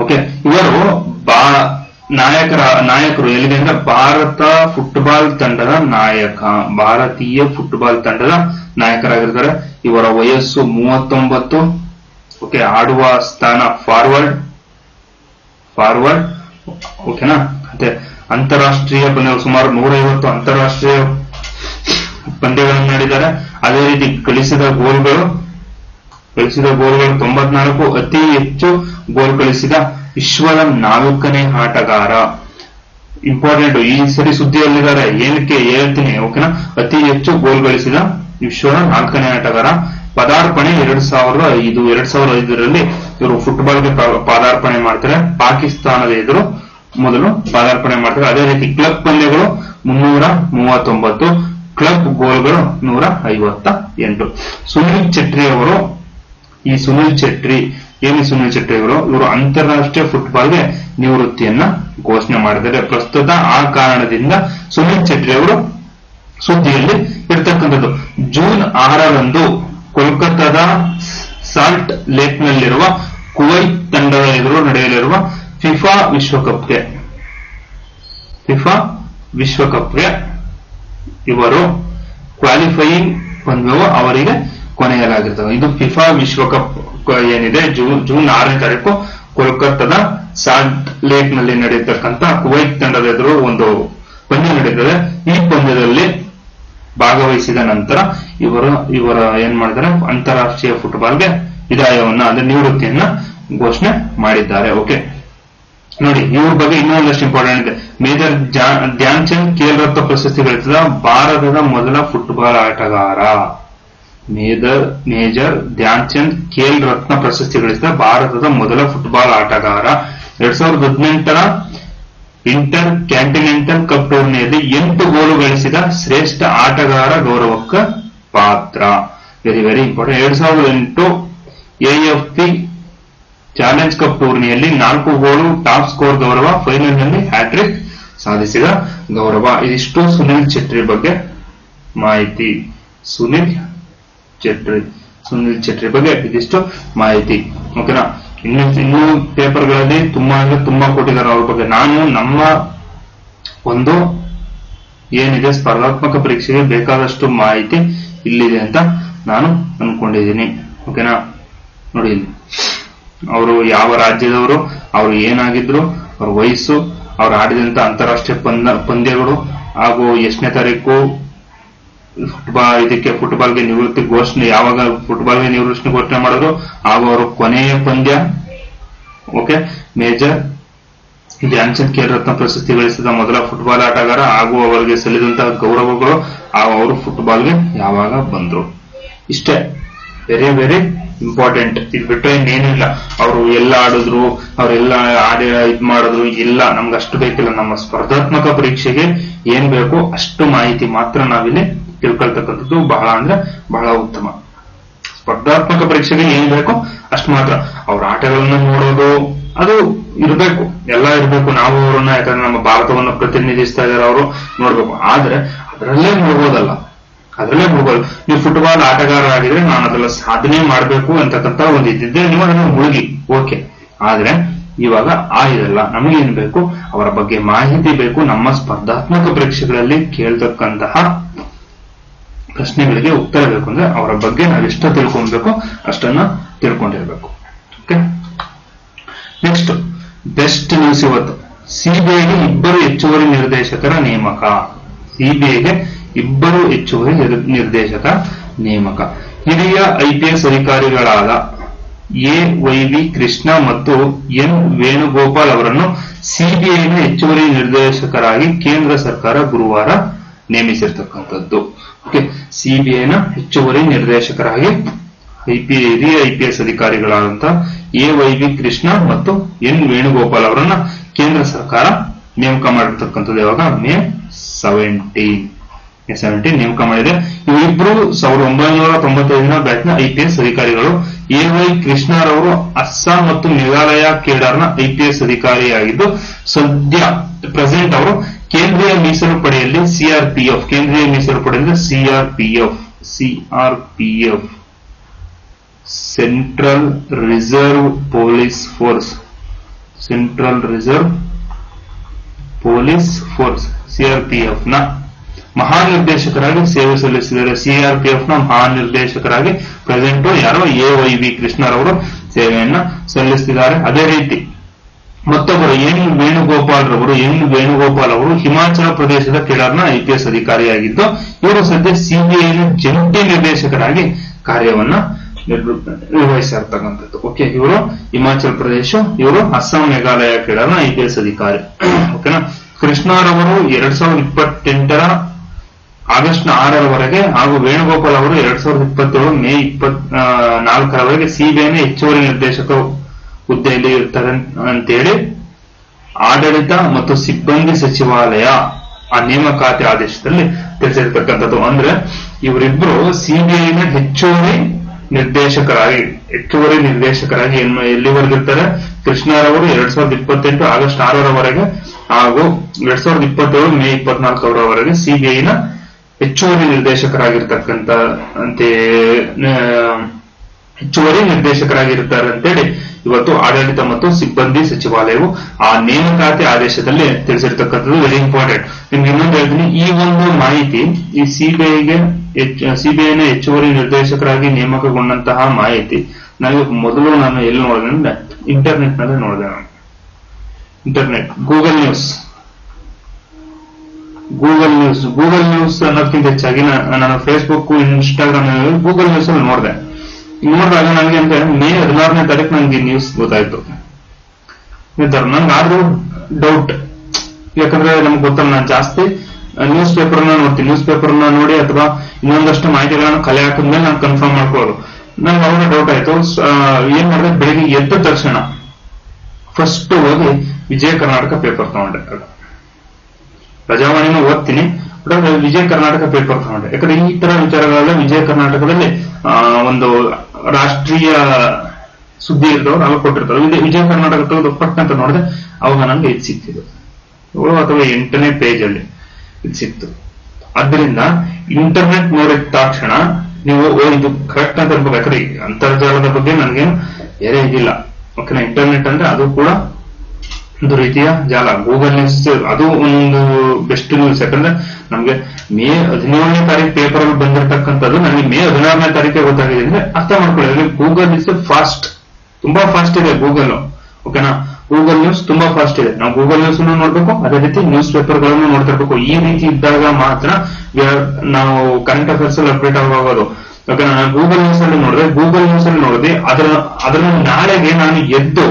ಓಕೆ, ಇವರು ನಾಯಕರು ಎಲ್ಲಿದೆ ಅಂದ್ರೆ ಭಾರತ ಫುಟ್ಬಾಲ್ ತಂಡದ ನಾಯಕ, ಭಾರತೀಯ ಫುಟ್ಬಾಲ್ ತಂಡದ ನಾಯಕರಾಗಿರ್ತಾರೆ. ಇವರ ವಯಸ್ಸು 39. ಓಕೆ, ಆಡುವ ಸ್ಥಾನ ಫಾರ್ವರ್ಡ್. ಓಕೆನಾ. ಮತ್ತೆ ಅಂತಾರಾಷ್ಟ್ರೀಯ ಸುಮಾರು 150 ಅಂತಾರಾಷ್ಟ್ರೀಯ ಪಂದ್ಯಗಳನ್ನು ನಡೆದಿದ್ದಾರೆ. ಅದೇ ರೀತಿ ಗಳಿಸಿದ ಗೋಲ್ಗಳು 94. ಅತಿ ಹೆಚ್ಚು ಗೋಲ್ ಗಳಿಸಿದ ವಿಶ್ವದ 4ನೇ ಆಟಗಾರ. ಇಂಪಾರ್ಟೆಂಟ್, ಈ ಸರಿ ಸುದ್ದಿಯಲ್ಲಿದ್ದಾರೆ, ಏನಕ್ಕೆ ಹೇಳ್ತೀನಿ ಓಕೆನಾ. ಅತಿ ಹೆಚ್ಚು ಗೋಲ್ ಗಳಿಸಿದ ವಿಶ್ವದ 4ನೇ ಆಟಗಾರ. ಪದಾರ್ಪಣೆ 2005ರಲ್ಲಿ ಇವರು ಫುಟ್ಬಾಲ್ಗೆ ಪದಾರ್ಪಣೆ ಮಾಡ್ತಾರೆ. ಪಾಕಿಸ್ತಾನದ ಎದುರು ಮೊದಲು ಪದಾರ್ಪಣೆ ಮಾಡ್ತಾರೆ. ಅದೇ ರೀತಿ ಕ್ಲಬ್ ಪಂದ್ಯಗಳು 339, ಕ್ಲಬ್ ಗೋಲ್ಗಳು 158. ಸುನಿಲ್ ಚಟ್ರಿ ಅವರು, ಸುನಿಲ್ ಚಟ್ರಿ ಅವರು ಇವರು ಅಂತಾರಾಷ್ಟ್ರೀಯ ಫುಟ್ಬಾಲ್ಗೆ ನಿವೃತ್ತಿಯನ್ನ ಘೋಷಣೆ ಮಾಡಿದ್ದಾರೆ. ಪ್ರಸ್ತುತ ಆ ಕಾರಣದಿಂದ ಸುನಿಲ್ ಚಟ್ರಿ ಅವರು ಸುದ್ದಿಯಲ್ಲಿ ಇರ್ತಕ್ಕಂಥದ್ದು. ಜೂನ್ 6ರಂದು ಕೋಲ್ಕತ್ತಾದ ಸಾಲ್ಟ್ ಲೇಕ್ನಲ್ಲಿರುವ ಕುವೈತ್ ತಂಡದ ಎದುರು ನಡೆಯಲಿರುವ ಫಿಫಾ ವಿಶ್ವಕಪ್ಗೆ ಇವರು ಕ್ವಾಲಿಫೈಯಿಂಗ್ ಪಂದ್ಯವು ಅವರಿಗೆ ಕೊನೆಯಲಾಗಿರ್ತದೆ. ಇದು ಫಿಫಾ ವಿಶ್ವಕಪ್ ಏನಿದೆ ಜೂನ್ 6ನೇ ತಾರೀಕು ಕೋಲ್ಕತ್ತಾದ ಸಾಲ್ಟ್ ಲೇಕ್ ನಲ್ಲಿ ನಡೆಯತಕ್ಕಂತ ಕುವೈತ್ ತಂಡದ ಎದುರು ಒಂದು ಪಂದ್ಯ ನಡೀತದೆ. ಈ ಪಂದ್ಯದಲ್ಲಿ ಭಾಗವಹಿಸಿದ ನಂತರ ಇವರ ಏನ್ ಮಾಡಿದ್ದಾರೆ, ಅಂತಾರಾಷ್ಟ್ರೀಯ ಫುಟ್ಬಾಲ್ಗೆ ವಿದಾಯವನ್ನ ಅಂದ್ರೆ ನಿವೃತ್ತಿಯನ್ನ ಘೋಷಣೆ ಮಾಡಿದ್ದಾರೆ. ಓಕೆ ನೋಡಿ, ಇವ್ರ ಬಗ್ಗೆ ಇನ್ನೊಂದಷ್ಟು ಇಂಪಾರ್ಟೆಂಟ್ ಇದೆ. ಮೇಜರ್ ಧ್ಯಾನ್ ಚಂದ್ ಖೇಲ್ ರತ್ನ ಪ್ರಶಸ್ತಿ ಗಳಿಸಿದ ಭಾರತದ ಮೊದಲ ಫುಟ್ಬಾಲ್ ಆಟಗಾರ. ಮೇಜರ್ ಧ್ಯಾನ್ ಚಂದ್ ಖೇಲ್ ರತ್ನ ಪ್ರಶಸ್ತಿ ಗಳಿಸಿದ ಭಾರತದ ಮೊದಲ ಫುಟ್ಬಾಲ್ ಆಟಗಾರ. 2018ರ ಇಂಟರ್ ಕ್ಯಾಂಟಿನೆಂಟಲ್ ಕಪ್ ಟೂರ್ನಿಯಲ್ಲಿ 8 ಗೋಲು ಗಳಿಸಿದ ಶ್ರೇಷ್ಠ ಆಟಗಾರ ಗೌರವಕ್ಕೆ ಪಾತ್ರ. Very very important. 2008 AFP challenge cup ಟೂರ್ನಿಯಲ್ಲಿ 4 ಗೋಲು ಟಾಪ್ ಸ್ಕೋರ್ ಗೌರವ. ಫೈನಲ್ ನಲ್ಲಿ ಹ್ಯಾಟ್ರಿಕ್ ಸಾಧಿಸಿದ ಗೌರವ. ಇದಿಷ್ಟು ಸುನಿಲ್ ಚಟ್ರಿ ಬಗ್ಗೆ ಮಾಹಿತಿ. ಸುನಿಲ್ ಚಟ್ರಿ ಬಗ್ಗೆ ಇದಿಷ್ಟು ಮಾಹಿತಿ. ಓಕೆನಾ. ಇನ್ನು ಪೇಪರ್ಗಳಲ್ಲಿ ತುಂಬಾ ಕೊಟ್ಟಿದ್ದಾರೆ ಅವ್ರ ಬಗ್ಗೆ. ನಾನು ನಮ್ಮ ಒಂದು ಏನಿದೆ ಸ್ಪರ್ಧಾತ್ಮಕ ಪರೀಕ್ಷೆಗೆ ಬೇಕಾದಷ್ಟು ಮಾಹಿತಿ ಇಲ್ಲಿದೆ ಅಂತ ನಾನು ಅನ್ಕೊಂಡಿದ್ದೀನಿ. ಓಕೆನಾ. ನೋಡಿ, ಇಲ್ಲಿ ಅವರು ಯಾವ ರಾಜ್ಯದವರು, ಅವರು ಏನಾಗಿದ್ರು, ಅವ್ರ ವಯಸ್ಸು, ಅವ್ರು ಆಡಿದಂತ ಅಂತಾರಾಷ್ಟ್ರೀಯ ಪಂದ್ಯಗಳು, ಹಾಗೂ ಎಷ್ಟನೇ ತಾರೀಕು ಫುಟ್ಬಾಲ್ಗೆ ನಿವೃತ್ತಿ ಘೋಷಣೆ, ಯಾವಾಗ ಫುಟ್ಬಾಲ್ಗೆ ನಿವೃತ್ತಿ ಘೋಷಣೆ ಮಾಡಿದ್ರು, ಹಾಗೂ ಅವರು ಕೊನೆಯ ಪಂದ್ಯ. ಓಕೆ, ಮೇಜರ್ ಧ್ಯಾನ್ ಚಂದ್ ಖೇಲ್ ರತ್ನ ಪ್ರಶಸ್ತಿ ಗಳಿಸಿದ ಮೊದಲ ಫುಟ್ಬಾಲ್ ಆಟಗಾರ, ಹಾಗೂ ಅವರಿಗೆ ಸಲ್ಲಿದಂತಹ ಗೌರವಗಳು, ಹಾಗೂ ಅವರು ಫುಟ್ಬಾಲ್ಗೆ ಯಾವಾಗ ಬಂದ್ರು. ಇಷ್ಟೇ, ವೆರಿ ವೆರಿ ಇಂಪಾರ್ಟೆಂಟ್. ಇದು ಬಿಟ್ಟರೆ ಇನ್ನೇನಿಲ್ಲ. ಅವರು ಎಲ್ಲ ಆಡಿದ್ರು, ಅವರೆಲ್ಲ ಆಡಿ ಮಾಡಿದ್ರು, ಇಲ್ಲ, ನಮ್ಗೆ ಅಷ್ಟು ಬೇಕಿಲ್ಲ. ನಮ್ಮ ಸ್ಪರ್ಧಾತ್ಮಕ ಪರೀಕ್ಷೆಗೆ ಏನ್ ಬೇಕು ಅಷ್ಟು ಮಾಹಿತಿ ಮಾತ್ರ ನಾವಿಲ್ಲಿ ತಿಳ್ಕೊಳ್ತಕ್ಕಂಥದ್ದು ಬಹಳ ಅಂದ್ರೆ ಬಹಳ ಉತ್ತಮ. ಸ್ಪರ್ಧಾತ್ಮಕ ಪರೀಕ್ಷೆಗೆ ಏನ್ ಬೇಕು ಅಷ್ಟು ಮಾತ್ರ. ಅವ್ರ ಆಟಗಳನ್ನ ನೋಡೋದು ಅದು ಇರಬೇಕು, ಎಲ್ಲ ಇರಬೇಕು. ನಾವು ಅವರನ್ನ, ಯಾಕಂದ್ರೆ ನಮ್ಮ ಭಾರತವನ್ನು ಪ್ರತಿನಿಧಿಸ್ತಾ ಇದ್ದಾರೆ, ಅವರು ನೋಡ್ಬೇಕು. ಆದ್ರೆ ಅದರಲ್ಲೇ ಮುಳುಗೋದಲ್ಲ, ನೀವು ಫುಟ್ಬಾಲ್ ಆಟಗಾರ ಆಗಿದ್ರೆ ನಾನು ಅದೆಲ್ಲ ಸಾಧನೆ ಮಾಡ್ಬೇಕು ಅಂತಕ್ಕಂತ ಒಂದು ಇದ್ದಿದ್ದೆ, ನೀವು ಅದನ್ನ ಮುಳುಗಿ ಓಕೆ. ಆದ್ರೆ ಇವಾಗ ಇದೆಲ್ಲ ನಮಗೇನ್ ಬೇಕು, ಅವರ ಬಗ್ಗೆ ಮಾಹಿತಿ ಬೇಕು. ನಮ್ಮ ಸ್ಪರ್ಧಾತ್ಮಕ ಪರೀಕ್ಷೆಗಳಲ್ಲಿ ಕೇಳ್ತಕ್ಕಂತಹ ಪ್ರಶ್ನೆಗಳಿಗೆ ಉತ್ತರ ಬೇಕು ಅಂದ್ರೆ ಅವರ ಬಗ್ಗೆ ನಾವು ಎಷ್ಟು ತಿಳ್ಕೊಳ್ಬೇಕು ಅಷ್ಟನ್ನ ತಿಳ್ಕೊಂಡಿರ್ಬೇಕು. ಓಕೆ, ನೆಕ್ಸ್ಟ್ ಬೆಸ್ಟ್ ನ್ಯೂಸ್ ಇವತ್ತು. ಸಿಬಿಐಗೆ 2 ಹೆಚ್ಚುವರಿ ನಿರ್ದೇಶಕರ ನೇಮಕ. ಸಿಬಿಐಗೆ 2 ಹೆಚ್ಚುವರಿ ನಿರ್ದೇಶಕ ನೇಮಕ. ಹಿರಿಯ ಐಪಿಎಸ್ ಅಧಿಕಾರಿಗಳಾದ ಎ.ವೈ.ವಿ. ಕೃಷ್ಣ ಮತ್ತು ಎನ್ ವೇಣುಗೋಪಾಲ್ ಅವರನ್ನು ಸಿಬಿಐನ ಹೆಚ್ಚುವರಿ ನಿರ್ದೇಶಕರಾಗಿ ಕೇಂದ್ರ ಸರ್ಕಾರ ಗುರುವಾರ ನೇಮಿಸಿರ್ತಕ್ಕಂಥದ್ದು. ಓಕೆ, ಸಿಬಿಐನ ಹೆಚ್ಚುವರಿ ನಿರ್ದೇಶಕರಾಗಿ ಹಿರಿಯ ಐಪಿಎಸ್ ಅಧಿಕಾರಿಗಳಾದಂತಹ ಎ.ವೈ.ವಿ. ಕೃಷ್ಣ ಮತ್ತು ಎನ್ ವೇಣುಗೋಪಾಲ್ ಅವರನ್ನ ಕೇಂದ್ರ ಸರ್ಕಾರ ನೇಮಕ ಮಾಡಿರ್ತಕ್ಕಂಥದ್ದು. ಯಾವಾಗ? ಮೇ 17 ನೇಮಕ ಮಾಡಿದೆ. ಇವರಿಬ್ರು 1995ನ ಬ್ಯಾಚ್ನ ಐಪಿಎಸ್ ಅಧಿಕಾರಿಗಳು. ಎ.ವೈ. ಕೃಷ್ಣರವರು ಅಸ್ಸಾಂ ಮತ್ತು ಮೇಘಾಲಯ ಕೇಡರ್ನ ಐಪಿಎಸ್ ಅಧಿಕಾರಿಯಾಗಿದ್ದು ಸದ್ಯ ಪ್ರೆಸೆಂಟ್ ಅವರು ಕೇಂದ್ರೀಯ ಮೀಸಲು ಪಡೆಯಲ್ಲಿ CRPF central reserve police force CRPF ನ ಮಹಾನಿರ್ದೇಶಕರಾಗಿ ಸೇವೆ ಸಲ್ಲಿಸಿದ್ದಾರೆ. ಸಿಆರ್ಪಿಎಫ್ ನ ಮಹಾನಿರ್ದೇಶಕರಾಗಿ ಪ್ರೆಸೆಂಟ್ ಯಾರೋ ಎ.ವೈ.ವಿ. ಕೃಷ್ಣರವರು ಸೇವೆಯನ್ನ ಸಲ್ಲಿಸುತ್ತಿದ್ದಾರೆ. ಅದೇ ರೀತಿ ಮತ್ತೊಬ್ಬರು ಎನ್ ವೇಣುಗೋಪಾಲ್ ಅವರು ಹಿಮಾಚಲ ಪ್ರದೇಶದ ಕೇಡರ್ನ ಐಪಿಎಸ್ ಅಧಿಕಾರಿಯಾಗಿದ್ದು ಇವರು ಸದ್ಯ ಸಿಬಿಐನ ಜಂಟಿ ನಿರ್ದೇಶಕರಾಗಿ ಕಾರ್ಯವನ್ನ ನಿರ್ವಹಿಸಿರ್ತಕ್ಕಂಥದ್ದು. ಓಕೆ, ಇವರು ಹಿಮಾಚಲ ಪ್ರದೇಶ, ಇವರು ಅಸ್ಸಾಂ ಮೇಘಾಲಯ ಕೇಡರ್ನ ಐಪಿಎಸ್ ಅಧಿಕಾರಿ. ಓಕೆನಾ. ಕೃಷ್ಣರವರು 2028ರ ಆಗಸ್ಟ್ 6ರವರೆಗೆ ಹಾಗೂ ವೇಣುಗೋಪಾಲ್ ಅವರು 2027 ಮೇ 24ರವರೆಗೆ ಸಿಬಿಐನ ಹೆಚ್ಚುವರಿ ನಿರ್ದೇಶಕ ಹುದ್ದೆಯಲ್ಲಿ ಇರ್ತಾರೆ ಅಂತೇಳಿ ಆಡಳಿತ ಮತ್ತು ಸಿಬ್ಬಂದಿ ಸಚಿವಾಲಯ ಆ ನೇಮಕಾತಿ ಆದೇಶದಲ್ಲಿ ತಿಳಿಸಿರ್ತಕ್ಕಂಥದ್ದು. ಅಂದ್ರೆ ಇವರಿಬ್ರು ಸಿಬಿಐನ ಹೆಚ್ಚುವರಿ ನಿರ್ದೇಶಕರಾಗಿ ಎಲ್ಲಿವರೆಗಿರ್ತಾರೆ? ಕೃಷ್ಣರವರು 2028 ಆಗಸ್ಟ್ 6ರವರೆಗೆ ಹಾಗೂ 2027 ಮೇ 24ರವರೆಗೆ ಸಿಬಿಐನ ಹೆಚ್ಚುವರಿ ನಿರ್ದೇಶಕರಾಗಿರ್ತಾರೆ ಅಂತೇಳಿ ಇವತ್ತು ಆಡಳಿತ ಮತ್ತು ಸಿಬ್ಬಂದಿ ಸಚಿವಾಲಯವು ಆ ನೇಮಕಾತಿ ಆದೇಶದಲ್ಲಿ ತಿಳಿಸಿರ್ತಕ್ಕಂಥದ್ದು. Very important. ನಿಮ್ಗೆ ಇನ್ನೊಂದು ಹೇಳ್ತೀನಿ, ಈ ಒಂದು ಮಾಹಿತಿ ಈ ಸಿಬಿಐನ ಹೆಚ್ಚುವರಿ ನಿರ್ದೇಶಕರಾಗಿ ನೇಮಕಗೊಂಡಂತಹ ಮಾಹಿತಿ ನಾನು ಎಲ್ಲಿ ನೋಡಿದೆ ಅಂದ್ರೆ ಇಂಟರ್ನೆಟ್ ನಲ್ಲಿ ನೋಡಿದೆ. ಗೂಗಲ್ ನ್ಯೂಸ್ ಅನ್ನೋದಕ್ಕಿಂತ ಹೆಚ್ಚಾಗಿ ನಾನು ಫೇಸ್ಬುಕ್, ಇನ್ಸ್ಟಾಗ್ರಾಮ್, ಗೂಗಲ್ ನ್ಯೂಸ್ ಅಲ್ಲಿ ನೋಡಿದಾಗ ನನಗೆ ಅಂದ್ರೆ ಮೇ 16ನೇ ತಾರೀಕು ನನಗೆ ನ್ಯೂಸ್ ಗೊತ್ತಾಯ್ತು. ನಂಗೆ ಆದ್ರೂ ಡೌಟ್, ಯಾಕಂದ್ರೆ ನಮ್ಗೆ ಗೊತ್ತಲ್ಲ, ನಾನು ಜಾಸ್ತಿ ನ್ಯೂಸ್ ಪೇಪರ್ನ ನೋಡ್ತೀನಿ. ನ್ಯೂಸ್ ಪೇಪರ್ನ ನೋಡಿ ಅಥವಾ ಇನ್ನೊಂದಷ್ಟು ಮಾಹಿತಿಗಳನ್ನ ಕಲೆ ಹಾಕಿದ್ಮೇಲೆ ನಾನು ಕನ್ಫರ್ಮ್ ಮಾಡ್ಕೊಳ್ಳೋದು. ನಂಗೆ ಅವಾಗ ಡೌಟ್ ಆಯ್ತು. ಏನ್ ಮಾಡಿದ್ರೆ ಬೆಳಿಗ್ಗೆ ಎದ್ದ ತಕ್ಷಣ ಫಸ್ಟ್ ಹೋಗಿ ವಿಜಯ ಕರ್ನಾಟಕ ಪೇಪರ್ ತಗೊಂಡೆ. ಪ್ರಜಾವಾಣಿನ ಓದ್ತೀನಿ, ವಿಜಯ ಕರ್ನಾಟಕ ಪೇಪರ್ ತಗೊಂಡೆ. ಯಾಕಂದ್ರೆ ಈ ತರ ವಿಚಾರಗಳೆಲ್ಲ ವಿಜಯ ಕರ್ನಾಟಕದಲ್ಲಿ ಒಂದು ರಾಷ್ಟ್ರೀಯ ಸುದ್ದಿ ಇರ್ತವ್ರು ಅಲ್ಲಿ ಕೊಟ್ಟಿರ್ತಾರೆ. ವಿಜಯ ಕರ್ನಾಟಕ ತೆಗೆದು ಪಟ್ಟಂತ ನೋಡಿದೆ, ಅವಾಗ ನನಗೆ ಇದು ಸಿಕ್ತಿದ್ದು 7 ಅಥವಾ 8ನೇ ಪೇಜ್ ಅಲ್ಲಿ ಇದು ಸಿಕ್ತು. ಆದ್ದರಿಂದ ಇಂಟರ್ನೆಟ್ ನೋಡಿದ ತಕ್ಷಣ ನೀವು ಇದು ಕರೆಕ್ಟ್ ಅಂತ ಅನ್ಬೇಕು. ಯಾಕಂದ್ರೆ ಅಂತರ್ಜಾಲದ ಬಗ್ಗೆ ನನಗೇನು ಬೇರೆ ಇದಿಲ್ಲ. ಓಕೆನಾ. ಇಂಟರ್ನೆಟ್ ಅಂದ್ರೆ ಅದು ಕೂಡ ಒಂದು ರೀತಿಯ ಜಾಲ. ಗೂಗಲ್ ನ್ಯೂಸ್ ಅದು ಒಂದು ಬೆಸ್ಟ್ ನ್ಯೂಸ್. ಯಾಕಂದ್ರೆ ನಮ್ಗೆ ಮೇ 17ನೇ ತಾರೀಕು ಪೇಪರ್ ಅಲ್ಲಿ ಬಂದಿರತಕ್ಕಂಥದ್ದು ನನಗೆ ಮೇ 16ನೇ ತಾರೀಕಿಗೆ ಗೊತ್ತಾಗಿದೆ ಅಂದ್ರೆ ಅರ್ಥ ಮಾಡ್ಕೊಳ್ಳಿ. ಗೂಗಲ್ ಇಸ್ ಫಾಸ್ಟ್, ತುಂಬಾ ಫಾಸ್ಟ್ ಇದೆ ಗೂಗಲ್. ಓಕೆನಾ. ಗೂಗಲ್ ನ್ಯೂಸ್ ತುಂಬಾ ಫಾಸ್ಟ್ ಇದೆ. ನಾವು ಗೂಗಲ್ ನ್ಯೂಸ್ ನೋಡ್ಬೇಕು, ಅದೇ ರೀತಿ ನ್ಯೂಸ್ ಪೇಪರ್ ಗಳನ್ನು ನೋಡ್ತಾ ಇರ್ಬೇಕು. ಈ ರೀತಿ ಇದ್ದಾಗ ಮಾತ್ರ ನಾವು ಕರೆಂಟ್ ಅಫೇರ್ಸ್ ಅಲ್ಲಿ ಅಪ್ಡೇಟ್ ಆಗೋದು. ಓಕೆನಾ. ನಾನು ಗೂಗಲ್ ನ್ಯೂಸ್ ಅಲ್ಲಿ ನೋಡಿದೆ. ಅದರ ನಾಳೆಗೆ ನಾನು ಎದ್ದು